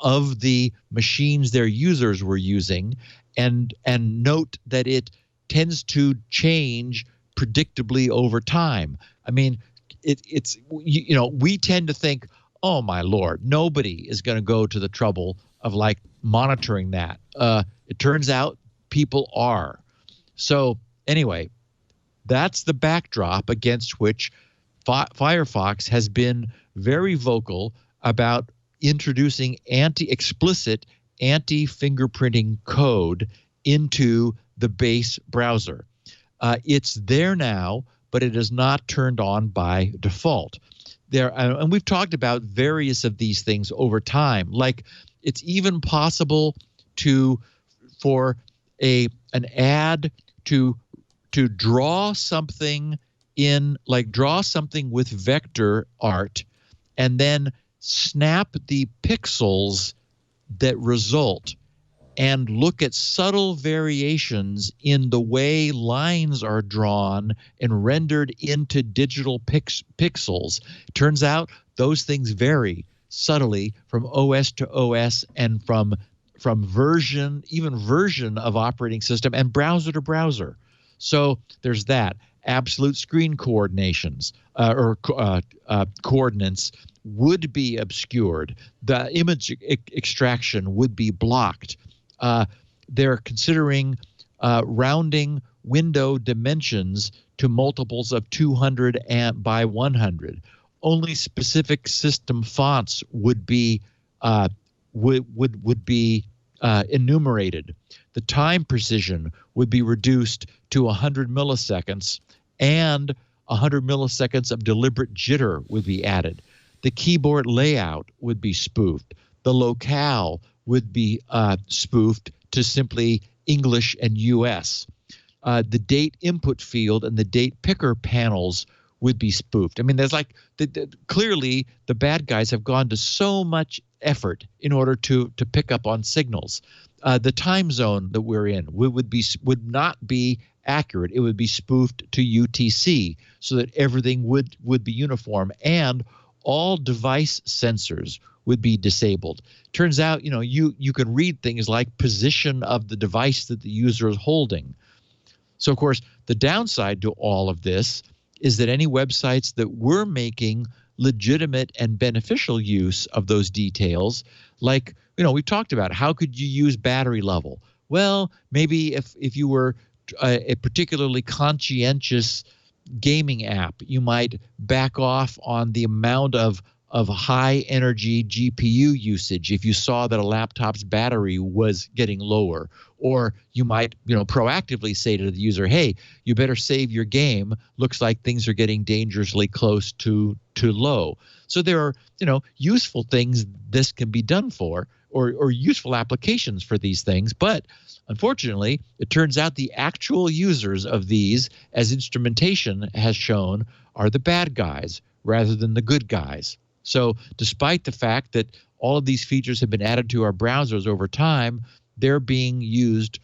of the machines their users were using, and note that it tends to change predictably over time. I mean, it's we tend to think, oh my Lord, nobody is going to go to the trouble of like monitoring that. It turns out people are. So anyway, that's the backdrop against which Firefox has been very vocal about introducing explicit anti-fingerprinting code into the base browser. It's there now, but it is not turned on by default. And we've talked about various of these things over time. Like it's even possible for an ad to draw something with vector art and then snap the pixels that result and look at subtle variations in the way lines are drawn and rendered into digital pixels. Turns out those things vary subtly from OS to OS and from version of operating system and browser to browser. So there's that. Absolute screen coordinations coordinates would be obscured. The image extraction would be blocked. They're considering rounding window dimensions to multiples of 200 by 100. Only specific system fonts would be enumerated. The time precision would be reduced to 100 milliseconds, and 100 milliseconds of deliberate jitter would be added. The keyboard layout would be spoofed. The locale would be spoofed to simply English and US. The date input field and the date picker panels would be spoofed. I mean, there's like clearly the bad guys have gone to so much effort in order to pick up on signals. The time zone that we're in would not be accurate. It would be spoofed to UTC so that everything would be uniform, and all device sensors would be disabled. Turns out, you can read things like position of the device that the user is holding. So, of course, the downside to all of this is that any websites that were making legitimate and beneficial use of those details, like, we talked about how could you use battery level? Well, maybe if you were a particularly conscientious gaming app, you might back off on the amount of high energy GPU usage if you saw that a laptop's battery was getting lower. Or you might, proactively say to the user, hey, you better save your game. Looks like things are getting dangerously close to low. So there are, useful things this can be done for, or useful applications for these things. But unfortunately, it turns out the actual users of these, as instrumentation has shown, are the bad guys rather than the good guys. So despite the fact that all of these features have been added to our browsers over time, they're being used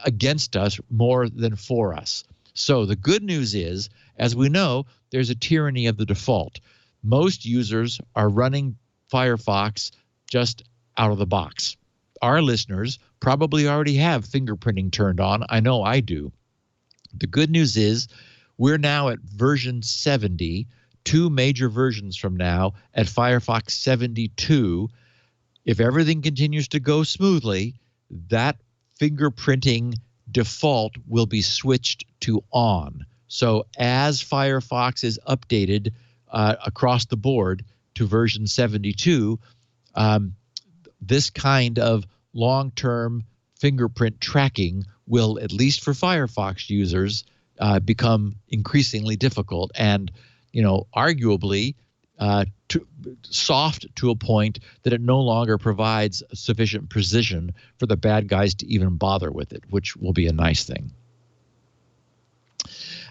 against us more than for us. So the good news is, as we know, there's a tyranny of the default. Most users are running Firefox just out of the box. Our listeners probably already have fingerprinting turned on. I know I do. The good news is we're now at version 70, 2 major versions from now at Firefox 72. If everything continues to go smoothly, that fingerprinting default will be switched to on. So as Firefox is updated across the board to version 72, this kind of long-term fingerprint tracking will, at least for Firefox users, become increasingly difficult and, arguably soft to a point that it no longer provides sufficient precision for the bad guys to even bother with it, which will be a nice thing.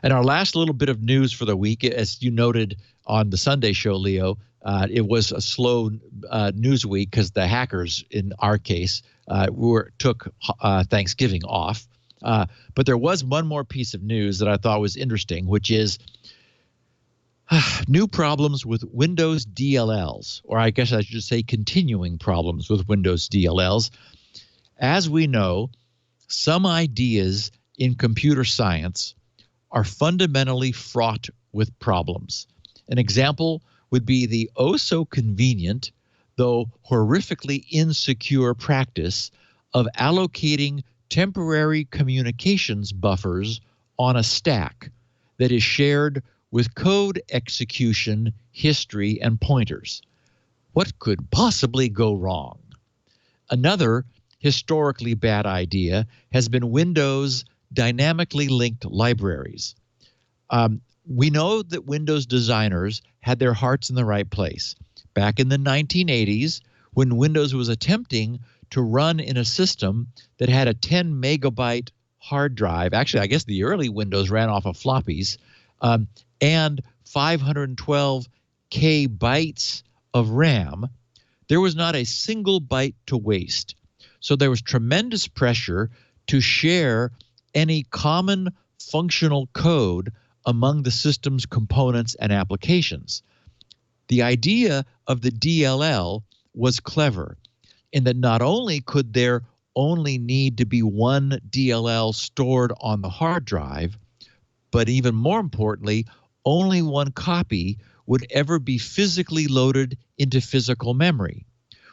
And our last little bit of news for the week, as you noted on the Sunday show, Leo, it was a slow news week because the hackers, in our case, took Thanksgiving off. But there was one more piece of news that I thought was interesting, which is new problems with Windows DLLs, or I guess I should say continuing problems with Windows DLLs. As we know, some ideas in computer science are fundamentally fraught with problems. An example would be the oh-so-convenient, though horrifically insecure practice of allocating temporary communications buffers on a stack that is shared with code execution, history, and pointers. What could possibly go wrong? Another historically bad idea has been Windows dynamically linked libraries. We know that Windows designers had their hearts in the right place. Back in the 1980s, when Windows was attempting to run in a system that had a 10 megabyte hard drive, actually, I guess the early Windows ran off of floppies, and 512 bytes of RAM, there was not a single byte to waste. So there was tremendous pressure to share any common functional code among the system's components and applications. The idea of the DLL was clever in that not only could there only need to be one DLL stored on the hard drive, but even more importantly, only one copy would ever be physically loaded into physical memory.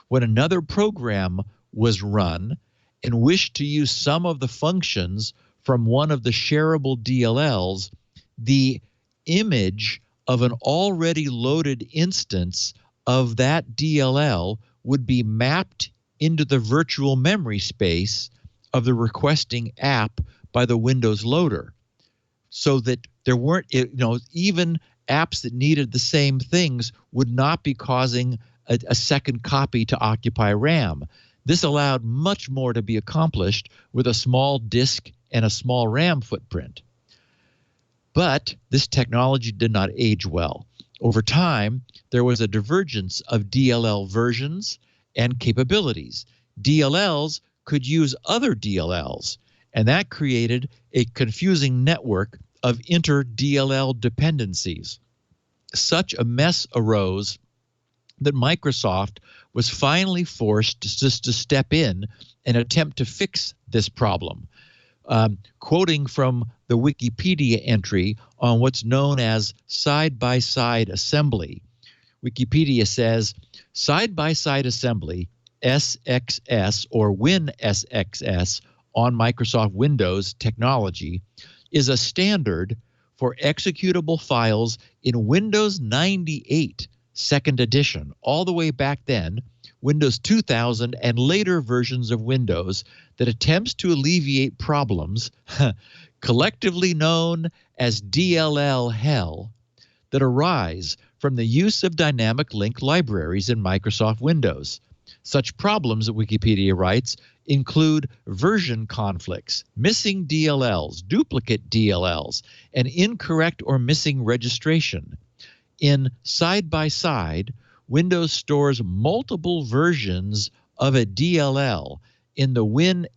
When another program was run and wished to use some of the functions from one of the shareable DLLs, the image of an already loaded instance of that DLL would be mapped into the virtual memory space of the requesting app by the Windows loader, so that there weren't, even apps that needed the same things would not be causing a second copy to occupy RAM. This allowed much more to be accomplished with a small disk and a small RAM footprint. But this technology did not age well. Over time, there was a divergence of DLL versions and capabilities. DLLs could use other DLLs, and that created a confusing network of inter-DLL dependencies. Such a mess arose that Microsoft was finally forced to step in and attempt to fix this problem. Quoting from the Wikipedia entry on what's known as side-by-side assembly, Wikipedia says, side-by-side assembly, SXS or WinSXS on Microsoft Windows technology, is a standard for executable files in Windows 98 second edition, all the way back then, Windows 2000 and later versions of Windows, that attempts to alleviate problems collectively known as DLL hell that arise from the use of dynamic link libraries in Microsoft Windows. Such problems, Wikipedia writes, include version conflicts, missing DLLs, duplicate DLLs, and incorrect or missing registration. In side-by-side, Windows stores multiple versions of a DLL in the WinSXS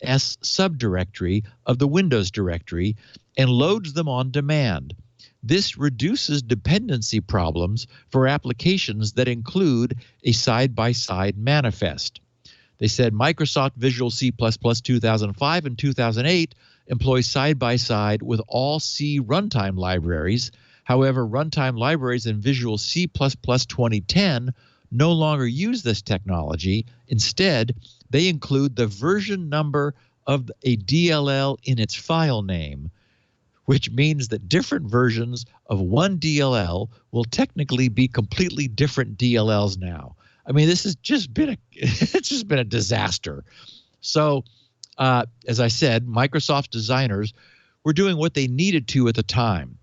subdirectory of the Windows directory and loads them on demand. This reduces dependency problems for applications that include a side-by-side manifest. They said Microsoft Visual C++ 2005 and 2008 employ side-by-side with all C runtime libraries. However, runtime libraries in Visual C++ 2010 no longer use this technology. Instead, they include the version number of a DLL in its file name, which means that different versions of one DLL will technically be completely different DLLs now. I mean, this has just been it's just been a disaster. So, as I said, Microsoft designers were doing what they needed to at the time.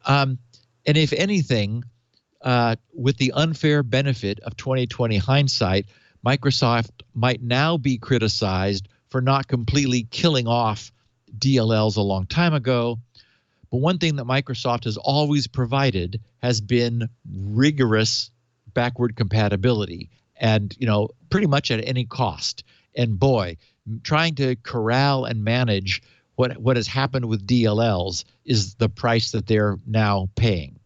And if anything, with the unfair benefit of 2020 hindsight, Microsoft might now be criticized for not completely killing off DLLs a long time ago. But one thing that Microsoft has always provided has been rigorous backward compatibility, and pretty much at any cost. And boy, trying to corral and manage what has happened with DLLs is the price that they're now paying.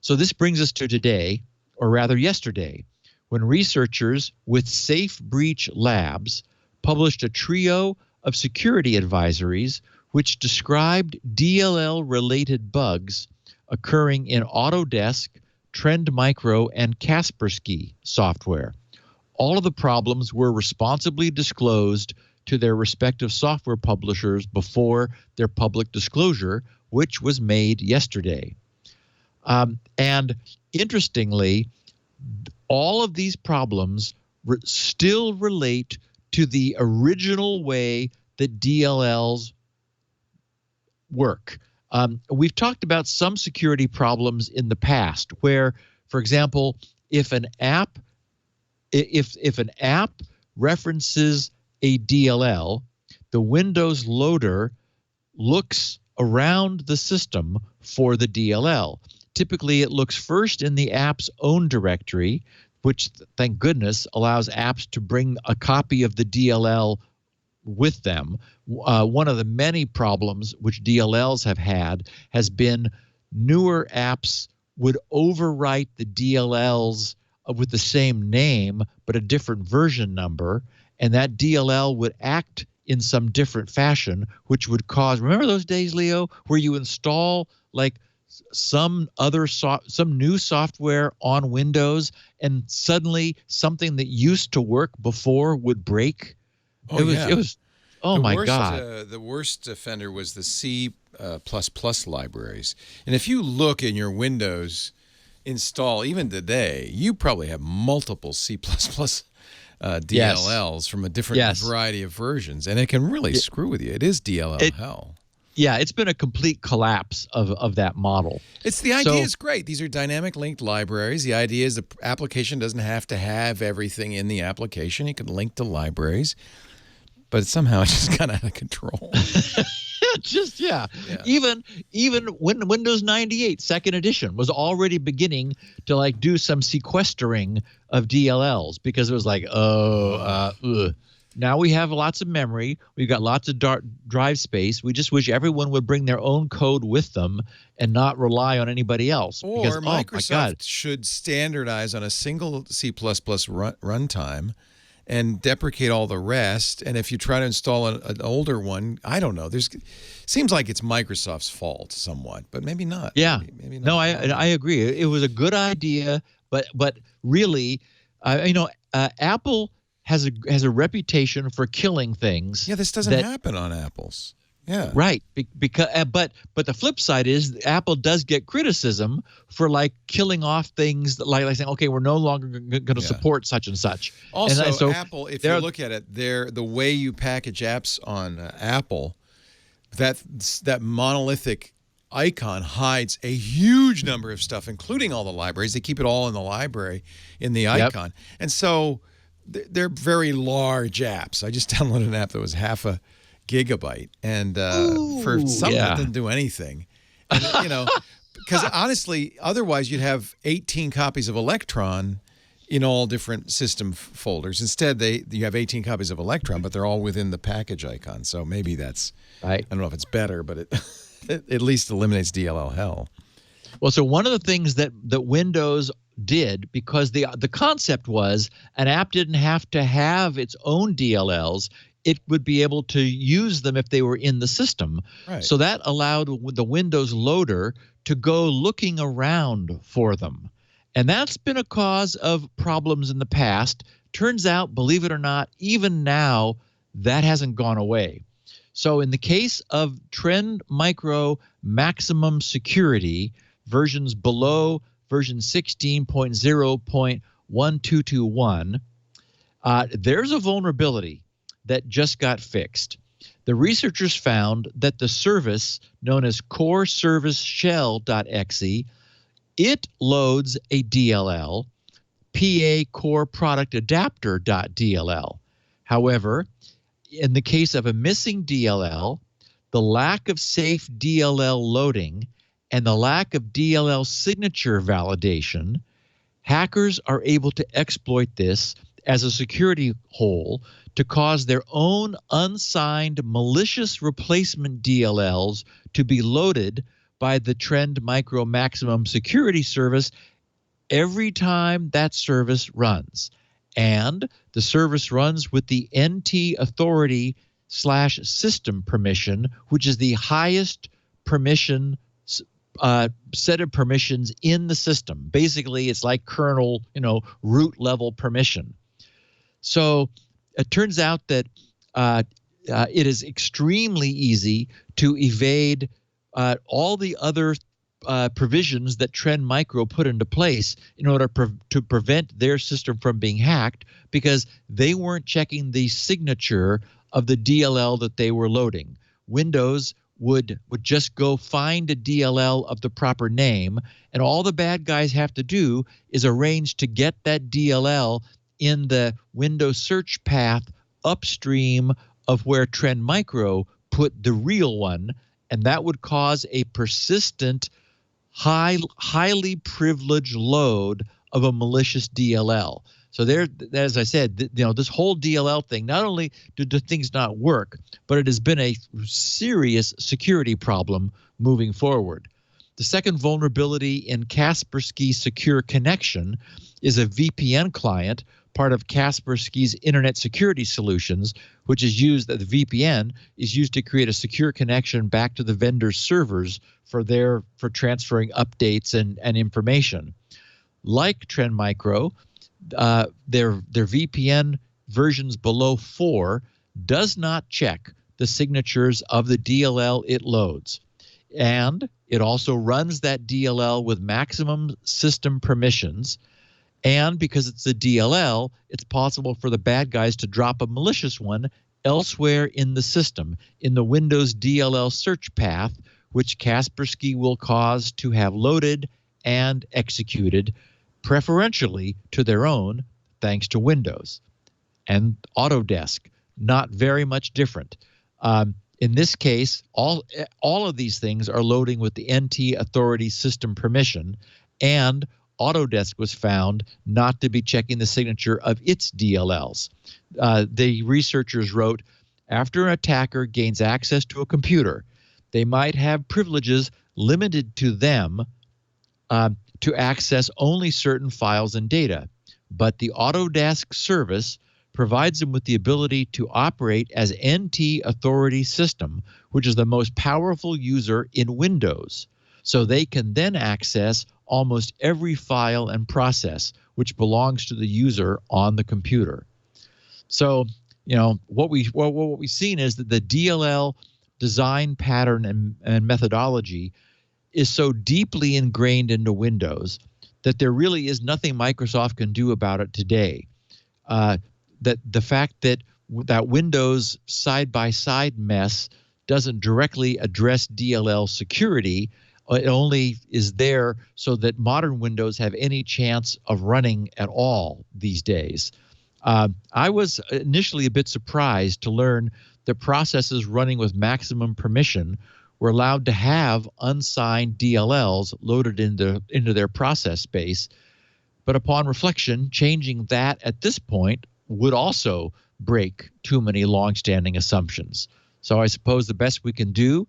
So this brings us to today, or rather yesterday, when researchers with Safe Breach Labs published a trio of security advisories which described DLL-related bugs occurring in Autodesk, Trend Micro, and Kaspersky software. All of the problems were responsibly disclosed to their respective software publishers before their public disclosure, which was made yesterday. And interestingly, all of these problems still relate to the original way that DLLs work. We've talked about some security problems in the past where, for example, if an app references a DLL, the Windows loader looks around the system for the DLL. Typically, it looks first in the app's own directory, which, thank goodness, allows apps to bring a copy of the DLL with them. One of the many problems which DLLs have had has been newer apps would overwrite the DLLs with the same name but a different version number, and that DLL would act in some different fashion, which would cause, remember those days, Leo, where you install like some new software on Windows and suddenly something that used to work before would break? It was oh my God. The worst offender was the C++ libraries. And if you look in your Windows install, even today, you probably have multiple C++ DLLs from a different variety of versions, and it can really screw with you. It is DLL hell. Yeah, it's been a complete collapse of that model. The idea is great. These are dynamic linked libraries. The idea is the application doesn't have to have everything in the application. You can link to libraries, but somehow it just got out of control. Even when Windows 98 second edition was already beginning to like do some sequestering of DLLs because it was like, now we have lots of memory. We've got lots of drive space. We just wish everyone would bring their own code with them and not rely on anybody else. Or Microsoft should standardize on a single C++ runtime and deprecate all the rest. And if you try to install an older one, I don't know. Seems like it's Microsoft's fault somewhat, but maybe not. Yeah. Maybe not. No, I agree. It was a good idea, but really, Apple has a reputation for killing things. Yeah, this doesn't happen on Apple's. Yeah. Right. Because but the flip side is Apple does get criticism for like killing off things that, like saying, okay, we're no longer going to support such and such. Also, so Apple, if you look at it, the way you package apps on Apple, that monolithic icon hides a huge number of stuff, including all the libraries. They keep it all in the library in the icon. And so they're very large apps. I just downloaded an app that was half a gigabyte, and for something that didn't do anything. And, because honestly, otherwise you'd have 18 copies of Electron in all different system folders. Instead, you have 18 copies of Electron, but they're all within the package icon. So maybe that's right. I don't know if it's better, but it at least eliminates DLL hell. Well, so one of the things that Windows did, because the concept was an app didn't have to have its own DLLs, it would be able to use them if they were in the system. Right. So that allowed the Windows loader to go looking around for them. And that's been a cause of problems in the past. Turns out, believe it or not, even now, that hasn't gone away. So in the case of Trend Micro Maximum Security, versions below version 16.0.1221, there's a vulnerability that just got fixed. The researchers found that the service known as core service shell.exe, it loads a DLL, PA core product adapter.dll. However, in the case of a missing DLL, the lack of safe DLL loading and the lack of DLL signature validation, hackers are able to exploit this as a security hole to cause their own unsigned malicious replacement DLLs to be loaded by the Trend Micro Maximum Security service every time that service runs. And the service runs with the NT authority /system permission, which is the highest permission set of permissions in the system. Basically, it's like kernel, root level permission. So it turns out that it is extremely easy to evade all the other provisions that Trend Micro put into place in order to prevent their system from being hacked, because they weren't checking the signature of the DLL that they were loading. Windows would just go find a DLL of the proper name, and all the bad guys have to do is arrange to get that DLL in the Windows search path upstream of where Trend Micro put the real one, and that would cause a persistent, highly privileged load of a malicious DLL. So there, as I said, this whole DLL thing, not only do things not work, but it has been a serious security problem moving forward. The second vulnerability in Kaspersky Secure Connection is a VPN client, part of Kaspersky's Internet Security Solutions, which is used, the VPN is used to create a secure connection back to the vendor's servers for transferring updates and information. Like Trend Micro, their VPN versions below 4 does not check the signatures of the DLL it loads. And it also runs that DLL with maximum system permissions. And because it's a DLL, it's possible for the bad guys to drop a malicious one elsewhere in the system, in the Windows DLL search path, which Kaspersky will cause to have loaded and executed, preferentially to their own, thanks to Windows. And Autodesk, not very much different. In this case, all of these things are loading with the NT authority system permission, and Autodesk was found not to be checking the signature of its DLLs. The researchers wrote, after an attacker gains access to a computer, they might have privileges limited to them to access only certain files and data, but the Autodesk service provides them with the ability to operate as NT authority system, which is the most powerful user in Windows. So they can then access almost every file and process which belongs to the user on the computer. So, what we've seen is that the DLL design pattern and methodology is so deeply ingrained into Windows that there really is nothing Microsoft can do about it today. That the fact that Windows side-by-side mess doesn't directly address DLL security, it only is there so that modern Windows have any chance of running at all these days. I was initially a bit surprised to learn that processes running with maximum permission were allowed to have unsigned DLLs loaded into their process space. But upon reflection, changing that at this point would also break too many longstanding assumptions. So I suppose the best we can do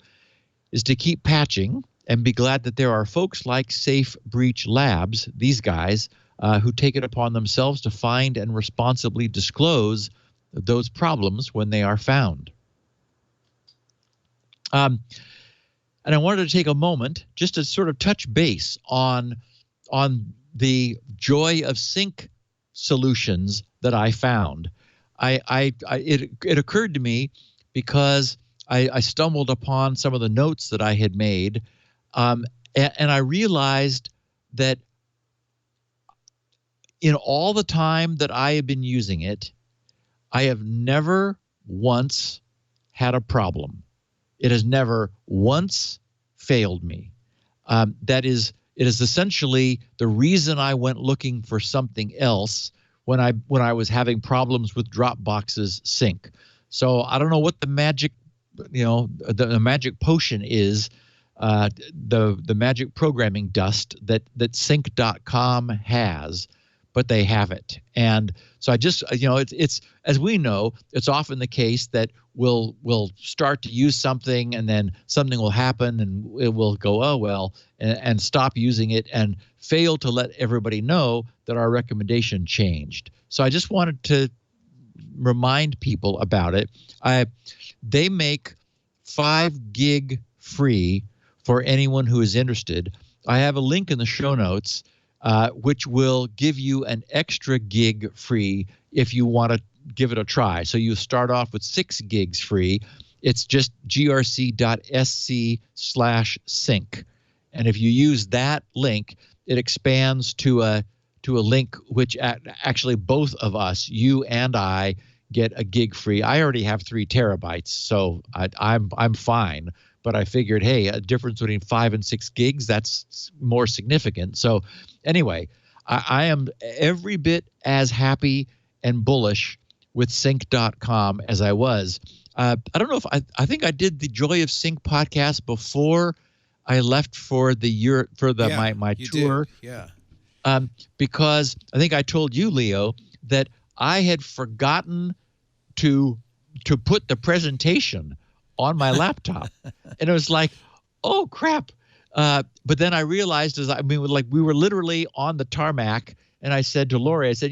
is to keep patching and be glad that there are folks like Safe Breach Labs, these guys, who take it upon themselves to find and responsibly disclose those problems when they are found. And I wanted to take a moment just to sort of touch base on the joy of sync solutions that I found. It occurred to me because I stumbled upon some of the notes that I had made, and I realized that in all the time that I have been using it, I have never once had a problem. It has never once failed me. It is essentially the reason I went looking for something else when I was having problems with Dropbox's sync. So I don't know what the magic, the magic potion is, the magic programming dust that sync.com has, but they have it. And so I just, it's as we know, it's often the case that we'll start to use something and then something will happen and it will go, oh, well, and stop using it and fail to let everybody know that our recommendation changed. So I just wanted to remind people about it. They make 5 gig free for anyone who is interested. I have a link in the show notes, which will give you an extra gig free if you want to give it a try. So you start off with 6 gigs free. It's just grc.sc/sync. And if you use that link, it expands to a link which actually both of us, you and I, get a gig free. I already have 3 terabytes, so I'm fine. But I figured, hey, a difference between 5 and 6 gigs, that's more significant. So anyway, I am every bit as happy and bullish with sync.com as I was. I don't know if I think I did the Joy of Sync podcast before I left for my tour. Did. Yeah. Because I think I told you, Leo, that I had forgotten to put the presentation on my laptop. And it was like, oh, crap. But then I realized we were literally on the tarmac, and I said to Lori, I said,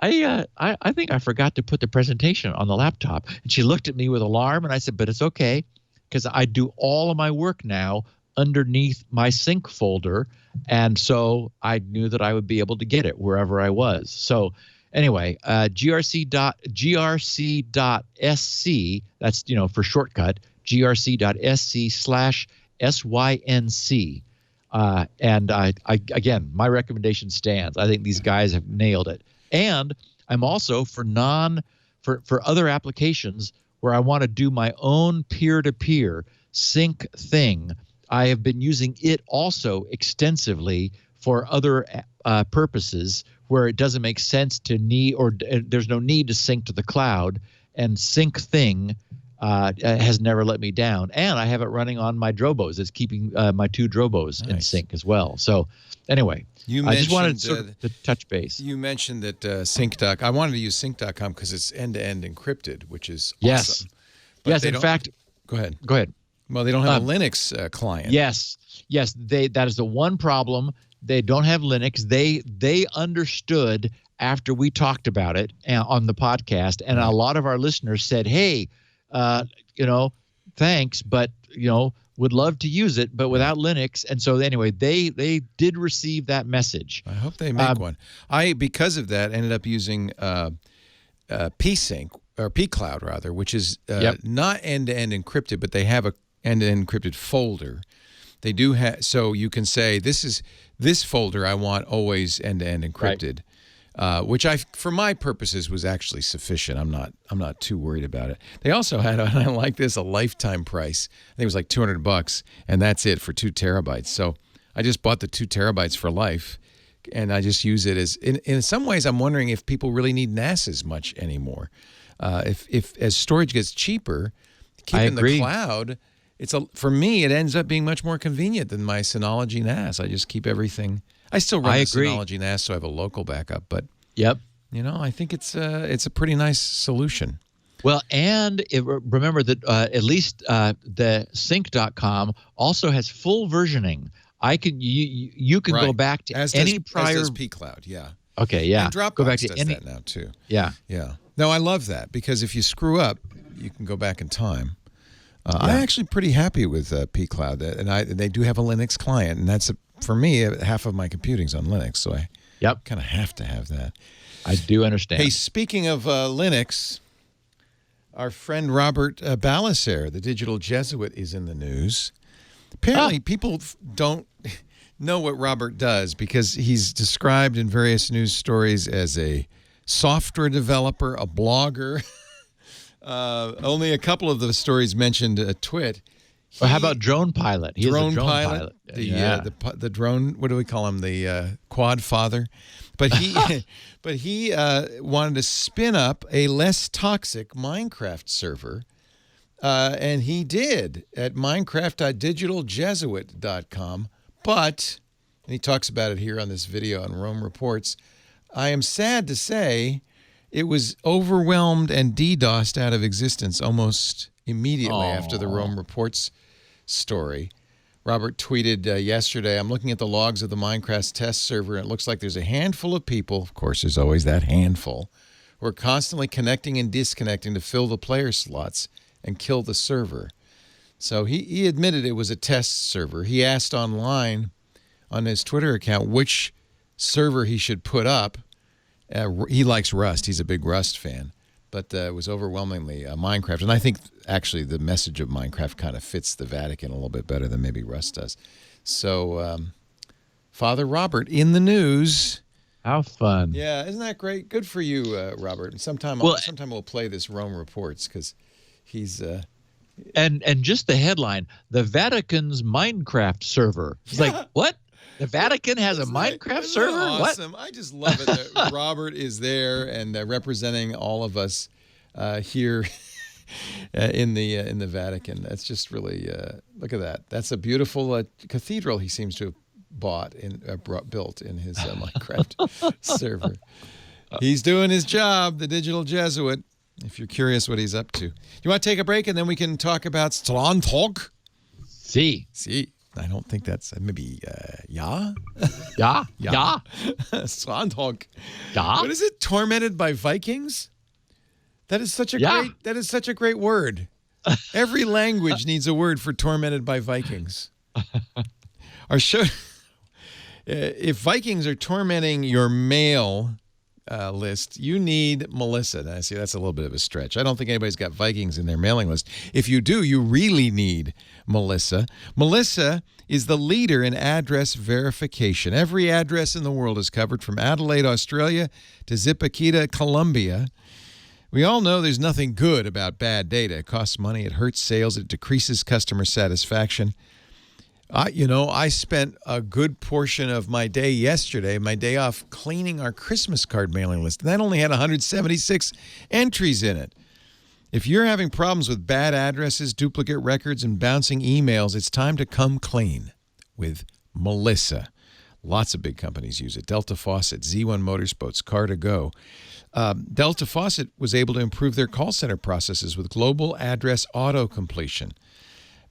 I think I forgot to put the presentation on the laptop. And she looked at me with alarm, and I said, but it's okay, because I do all of my work now underneath my sync folder. And so I knew that I would be able to get it wherever I was. So anyway, grc.sc, that's, for shortcut, grc.sc/sync. And again, my recommendation stands. I think these guys have nailed it. And I'm also for other applications where I want to do my own peer-to-peer sync thing. I have been using it also extensively for other purposes where it doesn't make sense to there's no need to sync to the cloud, and sync thing has never let me down. And I have it running on my Drobos. It's keeping my 2 Drobos in sync as well. So anyway, I just wanted to touch base. You mentioned that sync.com. I wanted to use sync.com because it's end-to-end encrypted, which is awesome. Yes, in fact. Go ahead. Well, they don't have a Linux client. Yes. That is the one problem. They don't have Linux. They understood after we talked about it on the podcast, and a lot of our listeners said, hey, thanks, but would love to use it, but without Linux. And so anyway, they did receive that message. I hope they make one. Because of that, ended up using pSync, or pCloud rather, which is not end-to-end encrypted, but they have a end-to-end encrypted folder. They do have, so you can say this folder I want always end-to-end encrypted. Right. Which for my purposes was actually sufficient. I'm not too worried about it. They also had, I like this, a lifetime price. I think it was like $200, and that's it for 2 terabytes. So I just bought the 2 terabytes for life and I just use it as. In some ways, I'm wondering if people really need NAS as much anymore. If as storage gets cheaper, keeping the cloud, for me it ends up being much more convenient than my Synology NAS. I just keep everything. I still run the Synology NAS, so I have a local backup. But I think it's a pretty nice solution. Well, and remember that at least the sync.com also has full versioning. You can go back to any prior. As does pCloud, yeah. Okay, yeah. And Dropbox go back to does that now too. Yeah. Yeah. No, I love that because if you screw up, you can go back in time. I'm actually pretty happy with pCloud, and they do have a Linux client, and that's for me half of my computing's on Linux, so I kind of have to have that. I do understand. Hey, speaking of Linux. Our friend Robert Ballecer, the digital Jesuit, is in the news. Apparently, people don't know what Robert does because he's described in various news stories as a software developer, a blogger. Only a couple of the stories mentioned Twit. Well, how about drone pilot? He is a drone pilot. The drone. What do we call him? The quad father. But he wanted to spin up a less toxic Minecraft server, and he did at minecraft.digitaljesuit.com. But, and he talks about it here on this video on Rome Reports, I am sad to say it was overwhelmed and DDoSed out of existence almost immediately after the Rome Reports story. Robert tweeted yesterday, I'm looking at the logs of the Minecraft test server, and it looks like there's a handful of people, of course there's always that handful, who are constantly connecting and disconnecting to fill the player slots and kill the server. So he admitted it was a test server. He asked online on his Twitter account which server he should put up. He likes Rust. He's a big Rust fan. But it was overwhelmingly Minecraft. And I think, actually, the message of Minecraft kind of fits the Vatican a little bit better than maybe Rust does. So, Father Robert in the news. How fun. Yeah, isn't that great? Good for you, Robert. And sometime we'll play this Rome Reports because he's... And just the headline, the Vatican's Minecraft server. It's like, what? The Vatican has a Minecraft server? Awesome. What? I just love it that Robert is there and representing all of us here in the Vatican. That's just really look at that. That's a beautiful cathedral he seems to have built in his Minecraft server. He's doing his job, the digital Jesuit. If you're curious what he's up to, you want to take a break and then we can talk about StrandHogg. See. I don't think that's maybe Yeah. StrandHogg. Yeah. What is it? Tormented by Vikings? That is such a great word. Every language needs a word for tormented by Vikings. Our show. If Vikings are tormenting your mail list, you need Melissa. Now, see, that's a little bit of a stretch. I don't think anybody's got Vikings in their mailing list. If you do, you really need Melissa. Melissa is the leader in address verification. Every address in the world is covered, from Adelaide, Australia to Zipaquirá, Colombia. We all know there's nothing good about bad data. It costs money, it hurts sales, it decreases customer satisfaction. I spent a good portion of my day yesterday, my day off, cleaning our Christmas card mailing list. And that only had 176 entries in it. If you're having problems with bad addresses, duplicate records, and bouncing emails, it's time to come clean with Melissa. Lots of big companies use it. Delta Faucet, Z1 Motorsports, Car2Go. Delta Faucet was able to improve their call center processes with global address auto-completion.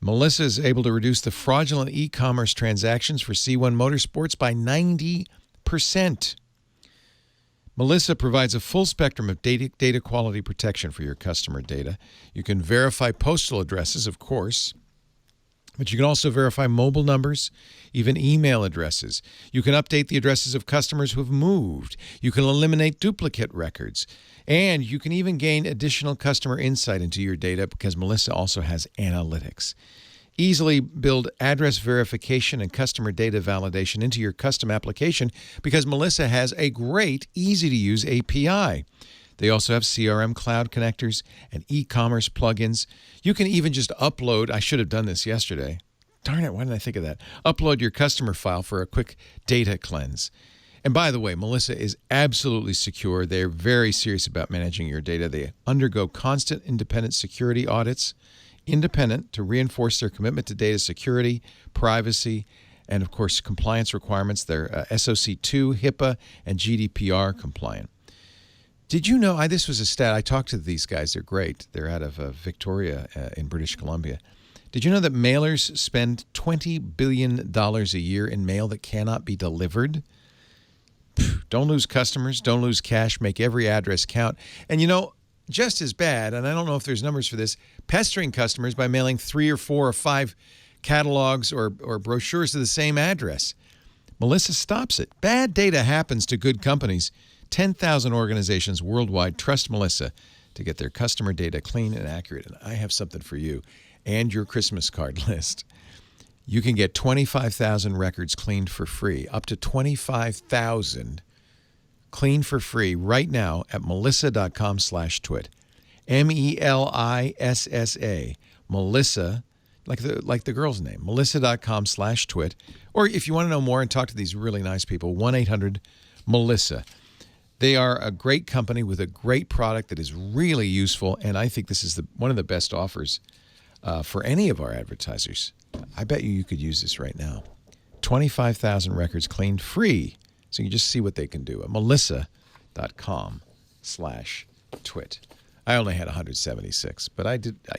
Melissa is able to reduce the fraudulent e-commerce transactions for C1 Motorsports by 90%. Melissa provides a full spectrum of data quality protection for your customer data. You can verify postal addresses, of course, but you can also verify mobile numbers, even email addresses. You can update the addresses of customers who have moved. You can eliminate duplicate records. And you can even gain additional customer insight into your data because Melissa also has analytics. Easily build address verification and customer data validation into your custom application because Melissa has a great, easy-to-use API. They also have CRM cloud connectors and e-commerce plugins. You can even just upload, I should have done this yesterday. Darn it, why didn't I think of that? Upload your customer file for a quick data cleanse. And by the way, Melissa is absolutely secure. They're very serious about managing your data. They undergo constant independent security audits, independent to reinforce their commitment to data security, privacy, and, of course, compliance requirements. They're SOC 2, HIPAA, and GDPR compliant. Did you know, this was a stat, I talked to these guys, they're great. They're out of Victoria in British Columbia. Did you know that mailers spend $20 billion a year in mail that cannot be delivered? Don't lose customers, don't lose cash, make every address count. And just as bad, and I don't know if there's numbers for this, pestering customers by mailing 3 or 4 or 5 catalogs or brochures to the same address. Melissa stops it. Bad data happens to good companies. 10,000 organizations worldwide trust Melissa to get their customer data clean and accurate. And I have something for you and your Christmas card list. You can get 25,000 records cleaned for free, up to 25,000 cleaned for free right now at melissa.com/twit. MELISSA. Melissa, like the girl's name, melissa.com/twit. Or if you want to know more and talk to these really nice people, 1-800-MELISSA. They are a great company with a great product that is really useful, and I think this is one of the best offers for any of our advertisers. I bet you could use this right now. 25,000 records cleaned free, so you can just see what they can do at melissa.com/twit. I only had 176, but I did, I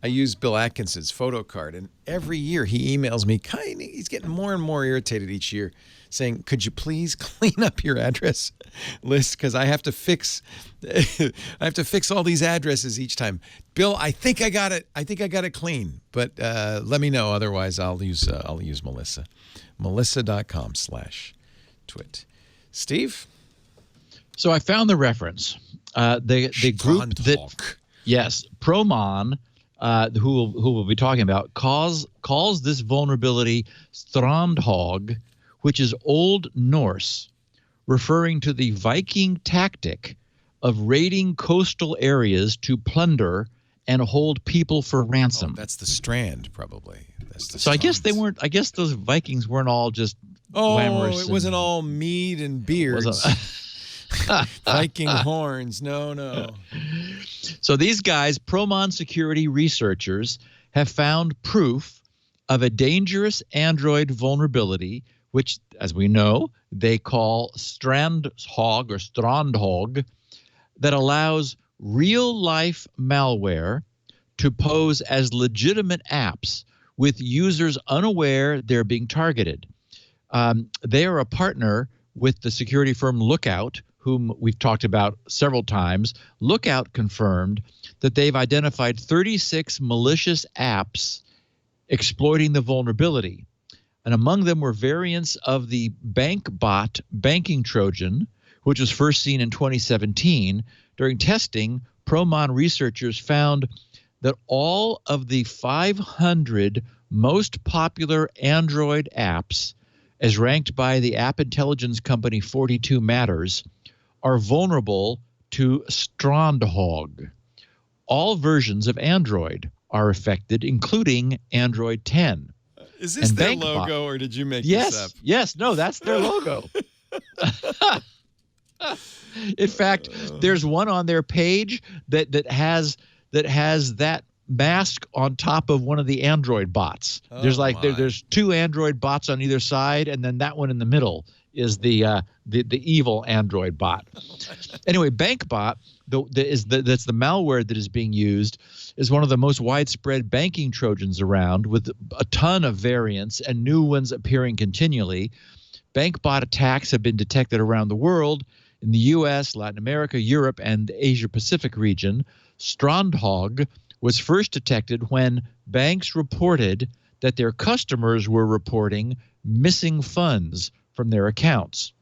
used Bill Atkinson's photo card, and every year he emails me, he's getting more and more irritated each year, saying, could you please clean up your address list? Because I have to fix all these addresses each time. Bill, I think I got it. I think I got it clean. But let me know. Otherwise, I'll use Melissa. Melissa.com/twit. Steve? So I found the reference. The group that, yes, Promon, who we'll be talking about, calls this vulnerability StrandHogg, which is Old Norse, referring to the Viking tactic of raiding coastal areas to plunder and hold people for ransom. That's the Strand, probably. So I guess they weren't. I guess those Vikings weren't all just glamorous. It wasn't all mead and beards. Viking horns. No. So these guys, Promon security researchers, have found proof of a dangerous Android vulnerability, which, as we know, they call StrandHogg, that allows real-life malware to pose as legitimate apps with users unaware they're being targeted. They are a partner with the security firm Lookout, whom we've talked about several times. Lookout confirmed that they've identified 36 malicious apps exploiting the vulnerability. And among them were variants of the BankBot banking Trojan, which was first seen in 2017. During testing, Promon researchers found that all of the 500 most popular Android apps, as ranked by the app intelligence company 42 Matters, are vulnerable to StrandHogg. All versions of Android are affected, including Android 10. Is this their logo, or did you make this up? Yes, no, that's their logo. In fact, there's one on their page that has that mask on top of one of the Android bots. There's 2 Android bots on either side, and then that one in the middle is the evil Android bot. Anyway, BankBot, that's the malware that is being used, is one of the most widespread banking Trojans around, with a ton of variants and new ones appearing continually. BankBot attacks have been detected around the world, in the U.S., Latin America, Europe, and the Asia-Pacific region. StrandHogg was first detected when banks reported that their customers were reporting missing funds from their accounts.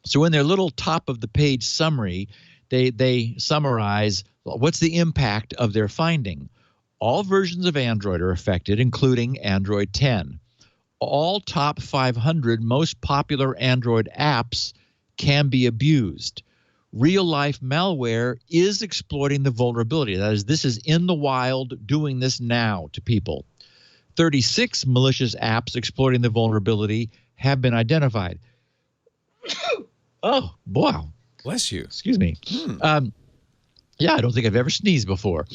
So in their little top of the page summary, they summarize what's the impact of their finding. All versions of Android are affected, including Android 10. All top 500 most popular Android apps can be abused. Real-life malware is exploiting the vulnerability. That is, this is in the wild, doing this now to people. 36 malicious apps exploiting the vulnerability have been identified. Oh, wow. Bless you. Excuse me. Yeah, I don't think I've ever sneezed before.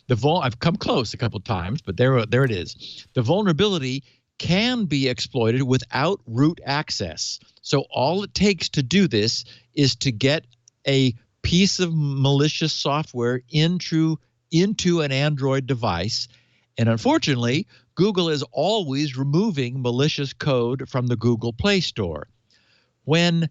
I've come close a couple times, but there it is. The vulnerability can be exploited without root access. So all it takes to do this is to get a piece of malicious software into an Android device. And unfortunately, Google is always removing malicious code from the Google Play Store. When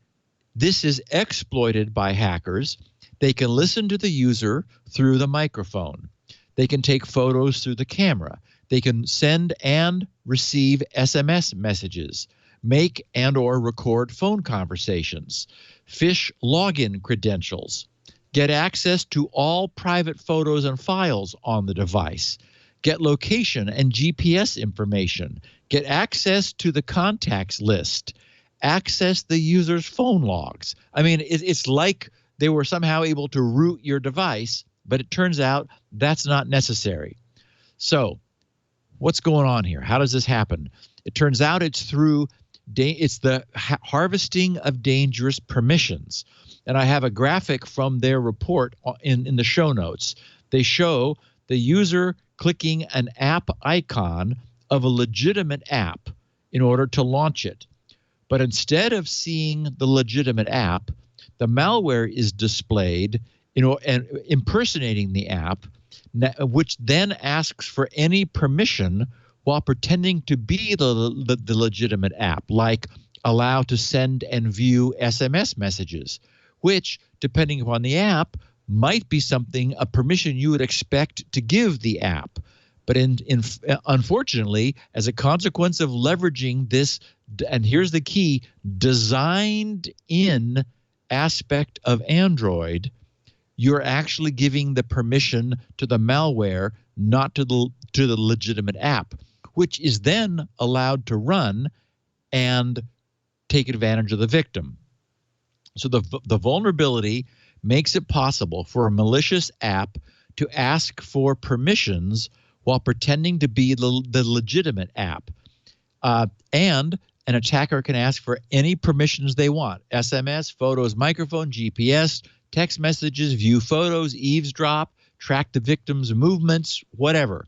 this is exploited by hackers, they can listen to the user through the microphone. They can take photos through the camera. They can send and receive SMS messages, make and or record phone conversations, phish login credentials, get access to all private photos and files on the device, get location and GPS information, get access to the contacts list, access the user's phone logs. I mean, it's like they were somehow able to root your device, but it turns out that's not necessary. So what's going on here? How does this happen? It turns out it's the harvesting of dangerous permissions. And I have a graphic from their report in the show notes. They show the user clicking an app icon of a legitimate app in order to launch it. But instead of seeing the legitimate app, the malware is displayed, and impersonating the app, which then asks for any permission while pretending to be the legitimate app, like allow to send and view SMS messages, which, depending upon the app, might be a permission you would expect to give the app. But unfortunately, as a consequence of leveraging this, and here's the key, designed-in aspect of Android, you're actually giving the permission to the malware, not to the legitimate app, which is then allowed to run and take advantage of the victim. So the vulnerability makes it possible for a malicious app to ask for permissions while pretending to be the legitimate app. And an attacker can ask for any permissions they want: SMS, photos, microphone, GPS, text messages, view photos, eavesdrop, track the victim's movements, whatever.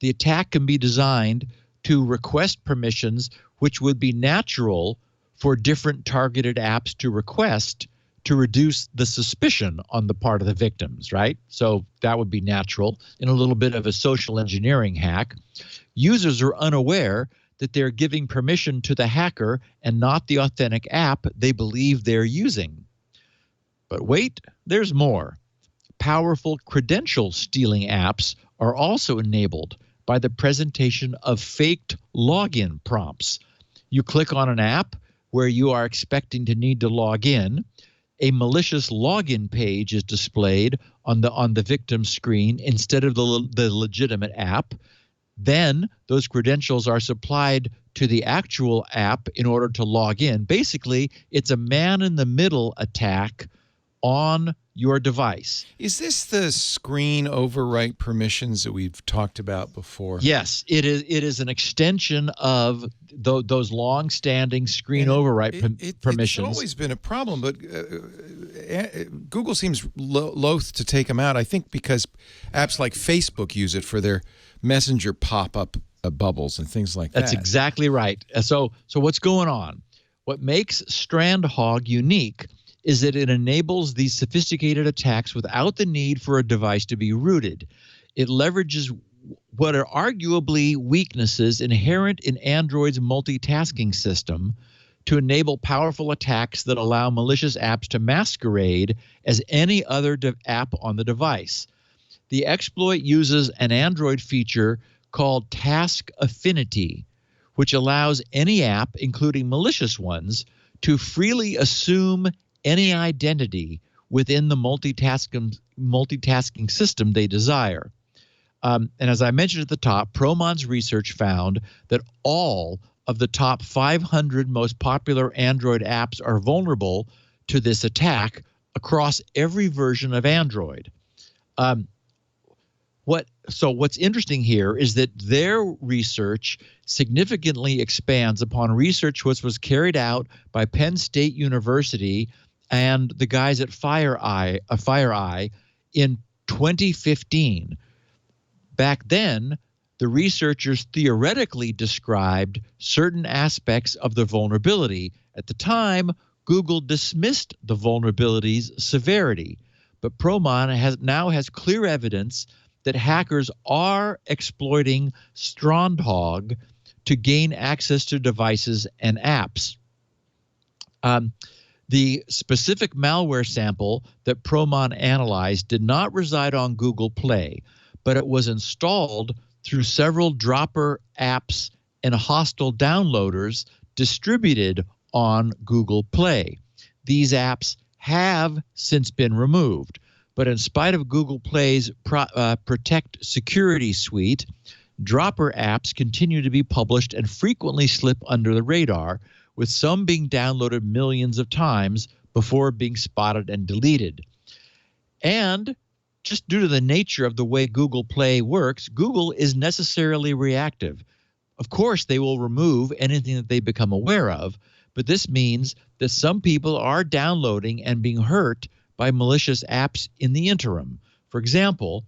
The attack can be designed to request permissions which would be natural for different targeted apps to request to reduce the suspicion on the part of the victims, right? So that would be natural. In a little bit of a social engineering hack, users are unaware that they're giving permission to the hacker and not the authentic app they believe they're using. But wait, there's more. Powerful credential stealing apps are also enabled by the presentation of faked login prompts. You click on an app where you are expecting to need to log in. A malicious login page is displayed on the victim's screen instead of the legitimate app. Then those credentials are supplied to the actual app in order to log in. Basically, it's a man-in-the-middle attack on your device. Is this the screen overwrite permissions that we've talked about before? Yes, it is. It is an extension of those long-standing screen overwrite permissions. It's always been a problem, but Google seems loath to take them out. I think because apps like Facebook use it for their Messenger pop-up bubbles and things like that. That's exactly right. So what's going on? What makes StrandHogg unique is that it enables these sophisticated attacks without the need for a device to be rooted. It leverages what are arguably weaknesses inherent in Android's multitasking system to enable powerful attacks that allow malicious apps to masquerade as any other app on the device. The exploit uses an Android feature called Task Affinity, which allows any app, including malicious ones, to freely assume any identity within the multitasking system they desire. And as I mentioned at the top, Promon's research found that all of the top 500 most popular Android apps are vulnerable to this attack across every version of Android. what's interesting here is that their research significantly expands upon research which was carried out by Penn State University and the guys at FireEye in 2015. Back then, the researchers theoretically described certain aspects of the vulnerability. At the time, Google dismissed the vulnerability's severity, but Promon now has clear evidence that hackers are exploiting StrandHogg to gain access to devices and apps. The specific malware sample that Promon analyzed did not reside on Google Play, but it was installed through several dropper apps and hostile downloaders distributed on Google Play. These apps have since been removed, but in spite of Google Play's Protect Security Suite, dropper apps continue to be published and frequently slip under the radar, with some being downloaded millions of times before being spotted and deleted. And just due to the nature of the way Google Play works, Google is necessarily reactive. Of course, they will remove anything that they become aware of, but this means that some people are downloading and being hurt by malicious apps in the interim. For example,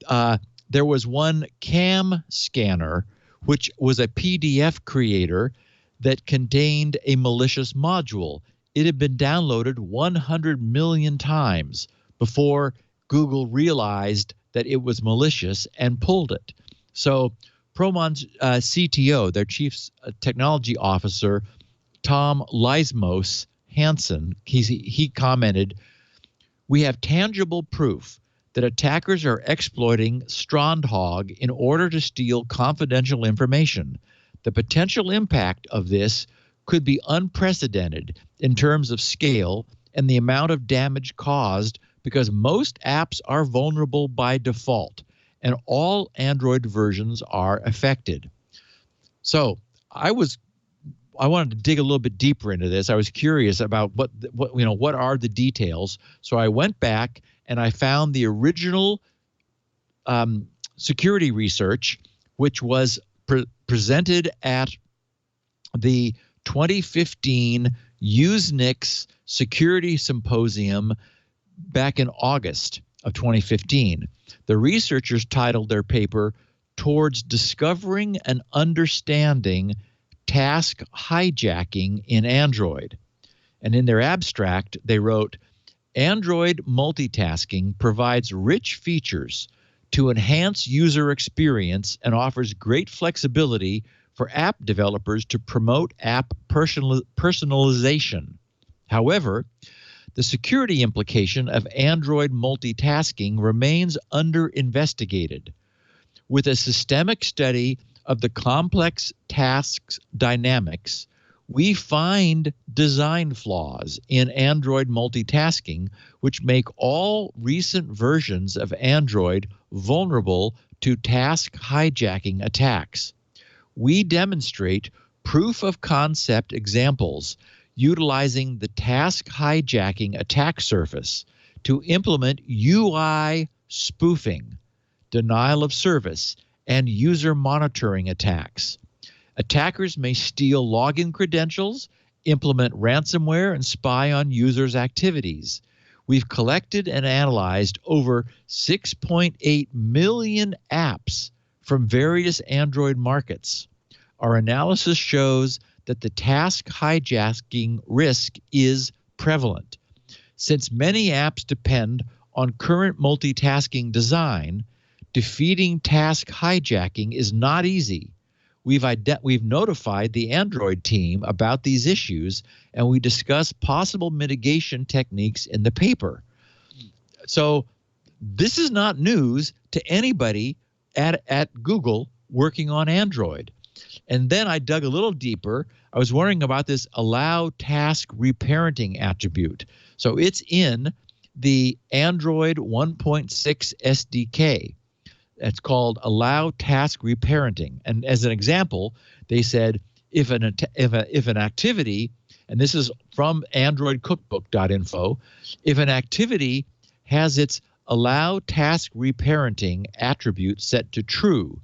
there was one Cam Scanner, which was a PDF creator that contained a malicious module. It had been downloaded 100 million times before Google realized that it was malicious and pulled it. So Promon's CTO, their chief technology officer, Tom Leismos Hansen, he commented, "We have tangible proof that attackers are exploiting StrandHogg in order to steal confidential information. The potential impact of this could be unprecedented in terms of scale and the amount of damage caused, because most apps are vulnerable by default and all Android versions are affected." So I wanted to dig a little bit deeper into this. I was curious about what are the details. So I went back and I found the original security research, which was presented at the 2015 Usenix Security Symposium back in August of 2015. The researchers titled their paper "Towards Discovering and Understanding Task Hijacking in Android." And in their abstract, they wrote, "Android multitasking provides rich features to enhance user experience and offers great flexibility for app developers to promote app personalization. However, the security implication of Android multitasking remains under-investigated. With a systemic study of the complex tasks dynamics, we find design flaws in Android multitasking, which make all recent versions of Android vulnerable to task hijacking attacks. We demonstrate proof of concept examples utilizing the task hijacking attack surface to implement UI spoofing, denial of service, and user monitoring attacks. Attackers may steal login credentials, implement ransomware, and spy on users' activities. We've collected and analyzed over 6.8 million apps from various Android markets. Our analysis shows that the task hijacking risk is prevalent. Since many apps depend on current multitasking design, defeating task hijacking is not easy. We've notified the Android team about these issues, and we discuss possible mitigation techniques in the paper. So this is not news to anybody at Google working on Android. And then I dug a little deeper. I was wondering about this allow task reparenting attribute. So it's in the Android 1.6 SDK. It's called allow task reparenting. And as an example, they said if an activity, and this is from androidcookbook.info, if an activity has its allow task reparenting attribute set to true.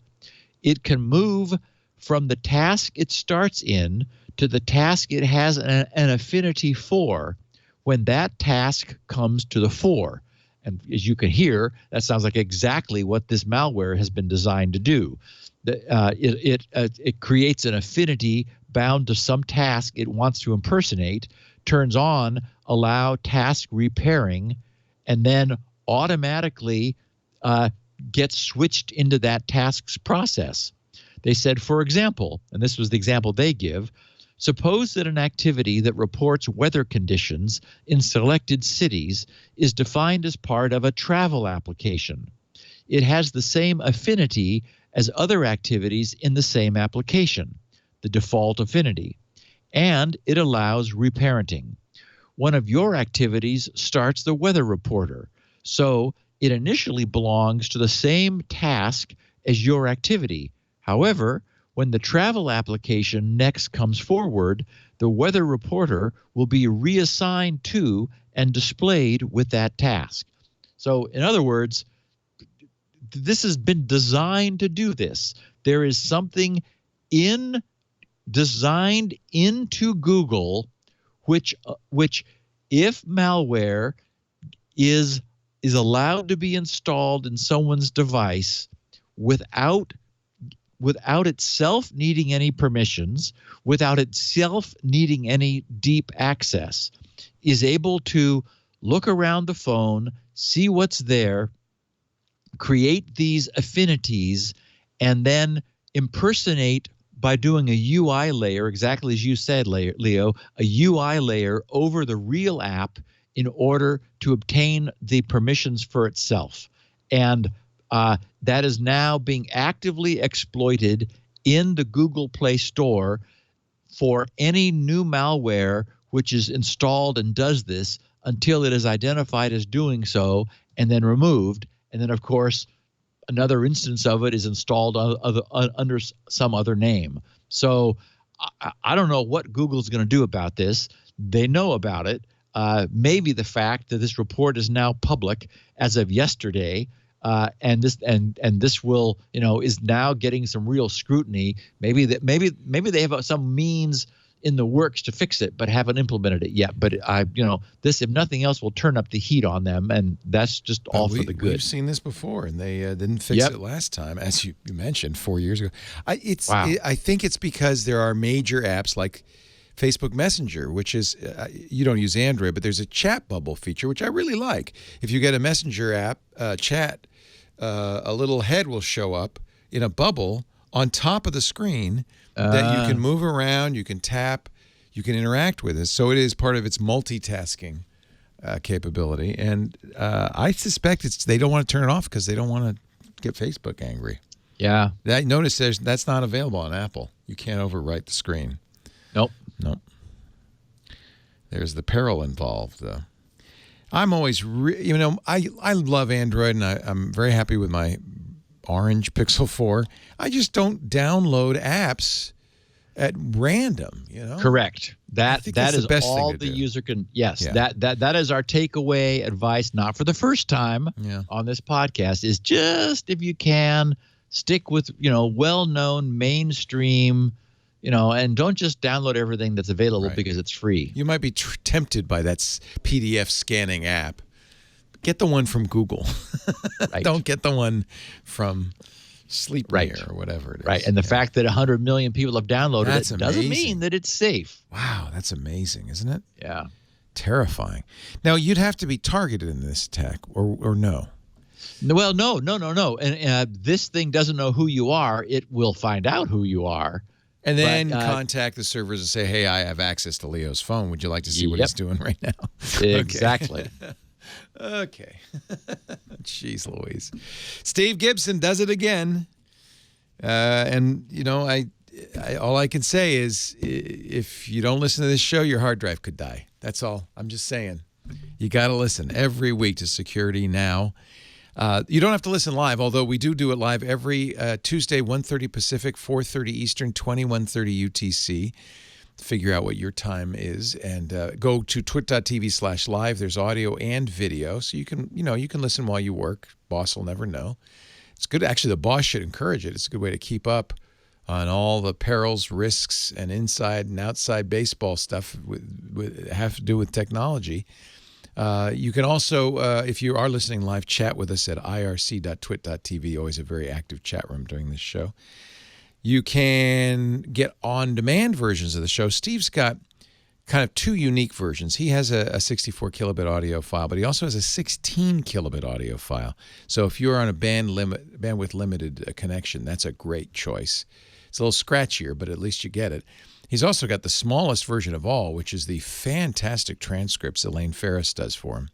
It can move from the task it starts in to the task it has an affinity for when that task comes to the fore. And as you can hear, that sounds like exactly what this malware has been designed to do. It creates an affinity bound to some task it wants to impersonate, turns on allow task repairing, and then automatically gets switched into that task's process. They said, for example, and this was the example they give, suppose that an activity that reports weather conditions in selected cities is defined as part of a travel application. It has the same affinity as other activities in the same application, the default affinity, and it allows reparenting. One of your activities starts the weather reporter, so it initially belongs to the same task as your activity. However, when the travel application next comes forward, the weather reporter will be reassigned to and displayed with that task. So, in other words, this has been designed to do this. There is something designed into Google which if malware is allowed to be installed in someone's device without itself needing any permissions, without itself needing any deep access, is able to look around the phone, see what's there, create these affinities, and then impersonate by doing a UI layer, exactly as you said, Leo, a UI layer over the real app in order to obtain the permissions for itself. And that is now being actively exploited in the Google Play Store for any new malware which is installed and does this until it is identified as doing so and then removed. And then, of course, another instance of it is installed under some other name. So I don't know what Google's going to do about this. They know about it. Maybe the fact that this report is now public as of yesterday, and this will, is now getting some real scrutiny. Maybe they have some means in the works to fix it, but haven't implemented it yet. But this, if nothing else, will turn up the heat on them, and that's just all for the good. We've seen this before, and they didn't fix it last time, as you mentioned 4 years ago. I think it's because there are major apps like Facebook Messenger, which is you don't use Android, but there's a chat bubble feature, which I really like. If you get a Messenger app chat, a little head will show up in a bubble on top of the screen that you can move around, you can tap, you can interact with it. So it is part of its multitasking capability. And I suspect they don't want to turn it off because they don't want to get Facebook angry. Yeah. Notice that's not available on Apple. You can't overwrite the screen. Nope. There's the peril involved. I'm always, I love Android, and I'm very happy with my orange Pixel 4. I just don't download apps at random, Correct. That is all the user can. Yes, yeah. That is our takeaway advice, not for the first time on this podcast, is just, if you can, stick with well-known mainstream, and don't just download everything that's available because it's free. You might be tempted by that PDF scanning app. Get the one from Google. Don't get the one from Sleepme or whatever it is. Right, and the fact that 100 million people have downloaded it doesn't mean that it's safe. Wow, that's amazing, isn't it? Yeah. Terrifying. Now, you'd have to be targeted in this attack, or no? Well, no. And this thing doesn't know who you are. It will find out who you are. And then contact the servers and say, hey, I have access to Leo's phone. Would you like to see what he's doing right now? Exactly. Okay. Jeez Louise. Steve Gibson does it again. And, all I can say is if you don't listen to this show, your hard drive could die. That's all. I'm just saying. You got to listen every week to Security Now. You don't have to listen live, although we do it live every Tuesday, 1:30 Pacific, 4:30 Eastern, 21:30 UTC. figure out what your time is, and go to twit.tv/live. There's audio and video, so you can listen while you work. Boss will never know. It's good. Actually, the boss should encourage it. It's a good way to keep up on all the perils, risks, and inside and outside baseball stuff have to do with technology. You can also, if you are listening live, chat with us at irc.twit.tv. Always a very active chat room during this show. You can get on-demand versions of the show. Steve's got kind of two unique versions. He has a 64 kilobit audio file, but he also has a 16 kilobit audio file. So if you're on a bandwidth limited connection, that's a great choice. It's a little scratchier, but at least you get it. He's also got the smallest version of all, which is the fantastic transcripts Elaine Ferris does for him.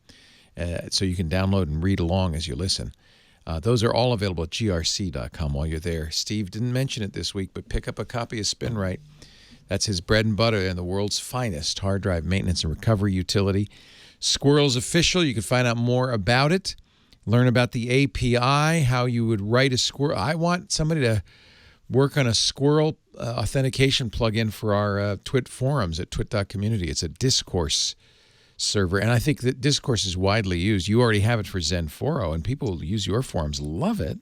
So you can download and read along as you listen. Those are all available at grc.com while you're there. Steve didn't mention it this week, but pick up a copy of SpinRite. That's his bread and butter and the world's finest hard drive maintenance and recovery utility. Squirrel's official. You can find out more about it. Learn about the API, how you would write a Squirrel. I want somebody to work on a Squirrel authentication plugin for our Twit forums at twit.community. It's a discourse server, and I think that discourse is widely used. You already have it for Zen4o, and people who use your forums love it.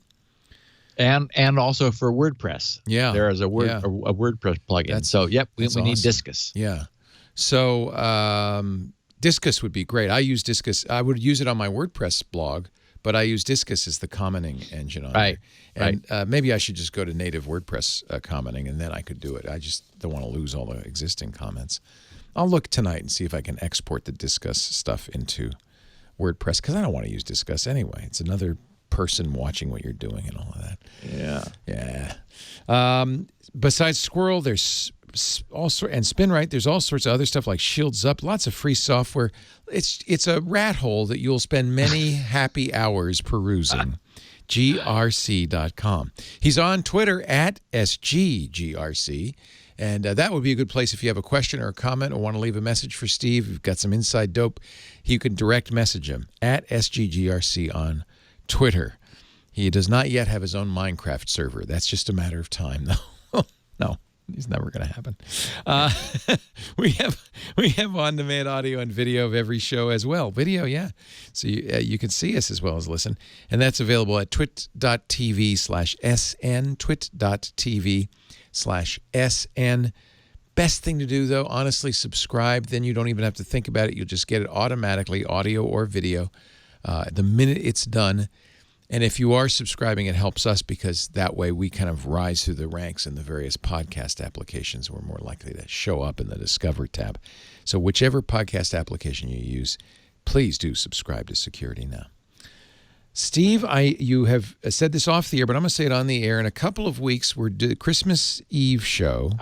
And also for WordPress. Yeah. There is a WordPress plugin. We need Discus. Yeah. So Discus would be great. I use Discus. I would use it on my WordPress blog, but I use Discus as the commenting engine on it. And maybe I should just go to native WordPress commenting, and then I could do it. I just don't want to lose all the existing comments. I'll look tonight and see if I can export the Discuss stuff into WordPress, because I don't want to use Discuss anyway. It's another person watching what you're doing and all of that. Yeah. Besides Squirrel, there's also, and SpinRite, there's all sorts of other stuff like Shields Up, lots of free software. It's a rat hole that you'll spend many happy hours perusing. grc.com. He's on Twitter at SGGRC. And that would be a good place if you have a question or a comment or want to leave a message for Steve. You've got some inside dope. You can direct message him at SGGRC on Twitter. He does not yet have his own Minecraft server. That's just a matter of time, though. No, it's never going to happen. We have on-demand audio and video of every show as well. Video, yeah. So you can see us as well as listen. And that's available at twit.tv/SN, twit.tv/SN. Best thing to do, though, honestly, subscribe. Then you don't even have to think about it. You'll just get it automatically, audio or video, the minute it's done. And if you are subscribing, it helps us because that way we kind of rise through the ranks in the various podcast applications. We're more likely to show up in the Discover tab. So whichever podcast application you use, please do subscribe to Security Now. Steve, you have said this off the air, but I'm going to say it on the air. In a couple of weeks, we're doing Christmas Eve show.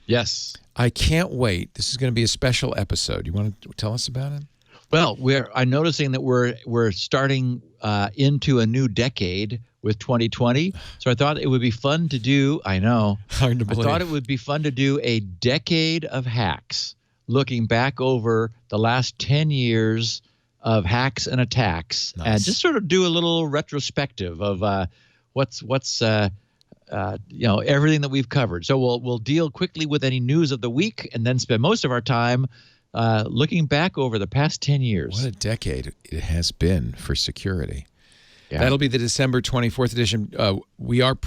Yes. I can't wait. This is going to be a special episode. You want to tell us about it? Well, I'm noticing that we're starting into a new decade with 2020. So I thought it would be fun to do. I know. Hard to believe. I thought it would be fun to do a decade of hacks, looking back over the last 10 years of hacks and attacks, and just sort of do a little retrospective of what's everything that we've covered. So we'll deal quickly with any news of the week, and then spend most of our time looking back over the past 10 years. What a decade it has been for security. Yeah. That'll be the December 24th edition. We are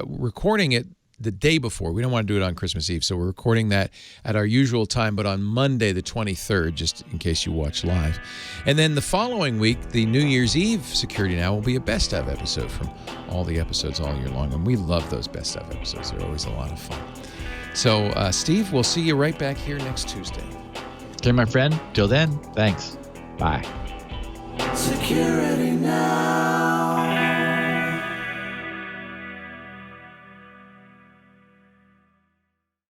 recording it the day before. We don't want to do it on Christmas Eve, so we're recording that at our usual time, but on Monday the 23rd, just in case you watch live. And then the following week, the New Year's Eve Security Now will be a best-of episode from all the episodes all year long, and we love those best-of episodes. They're always a lot of fun. So, Steve, we'll see you right back here next Tuesday. Okay, my friend. Till then, thanks. Bye. Security Now.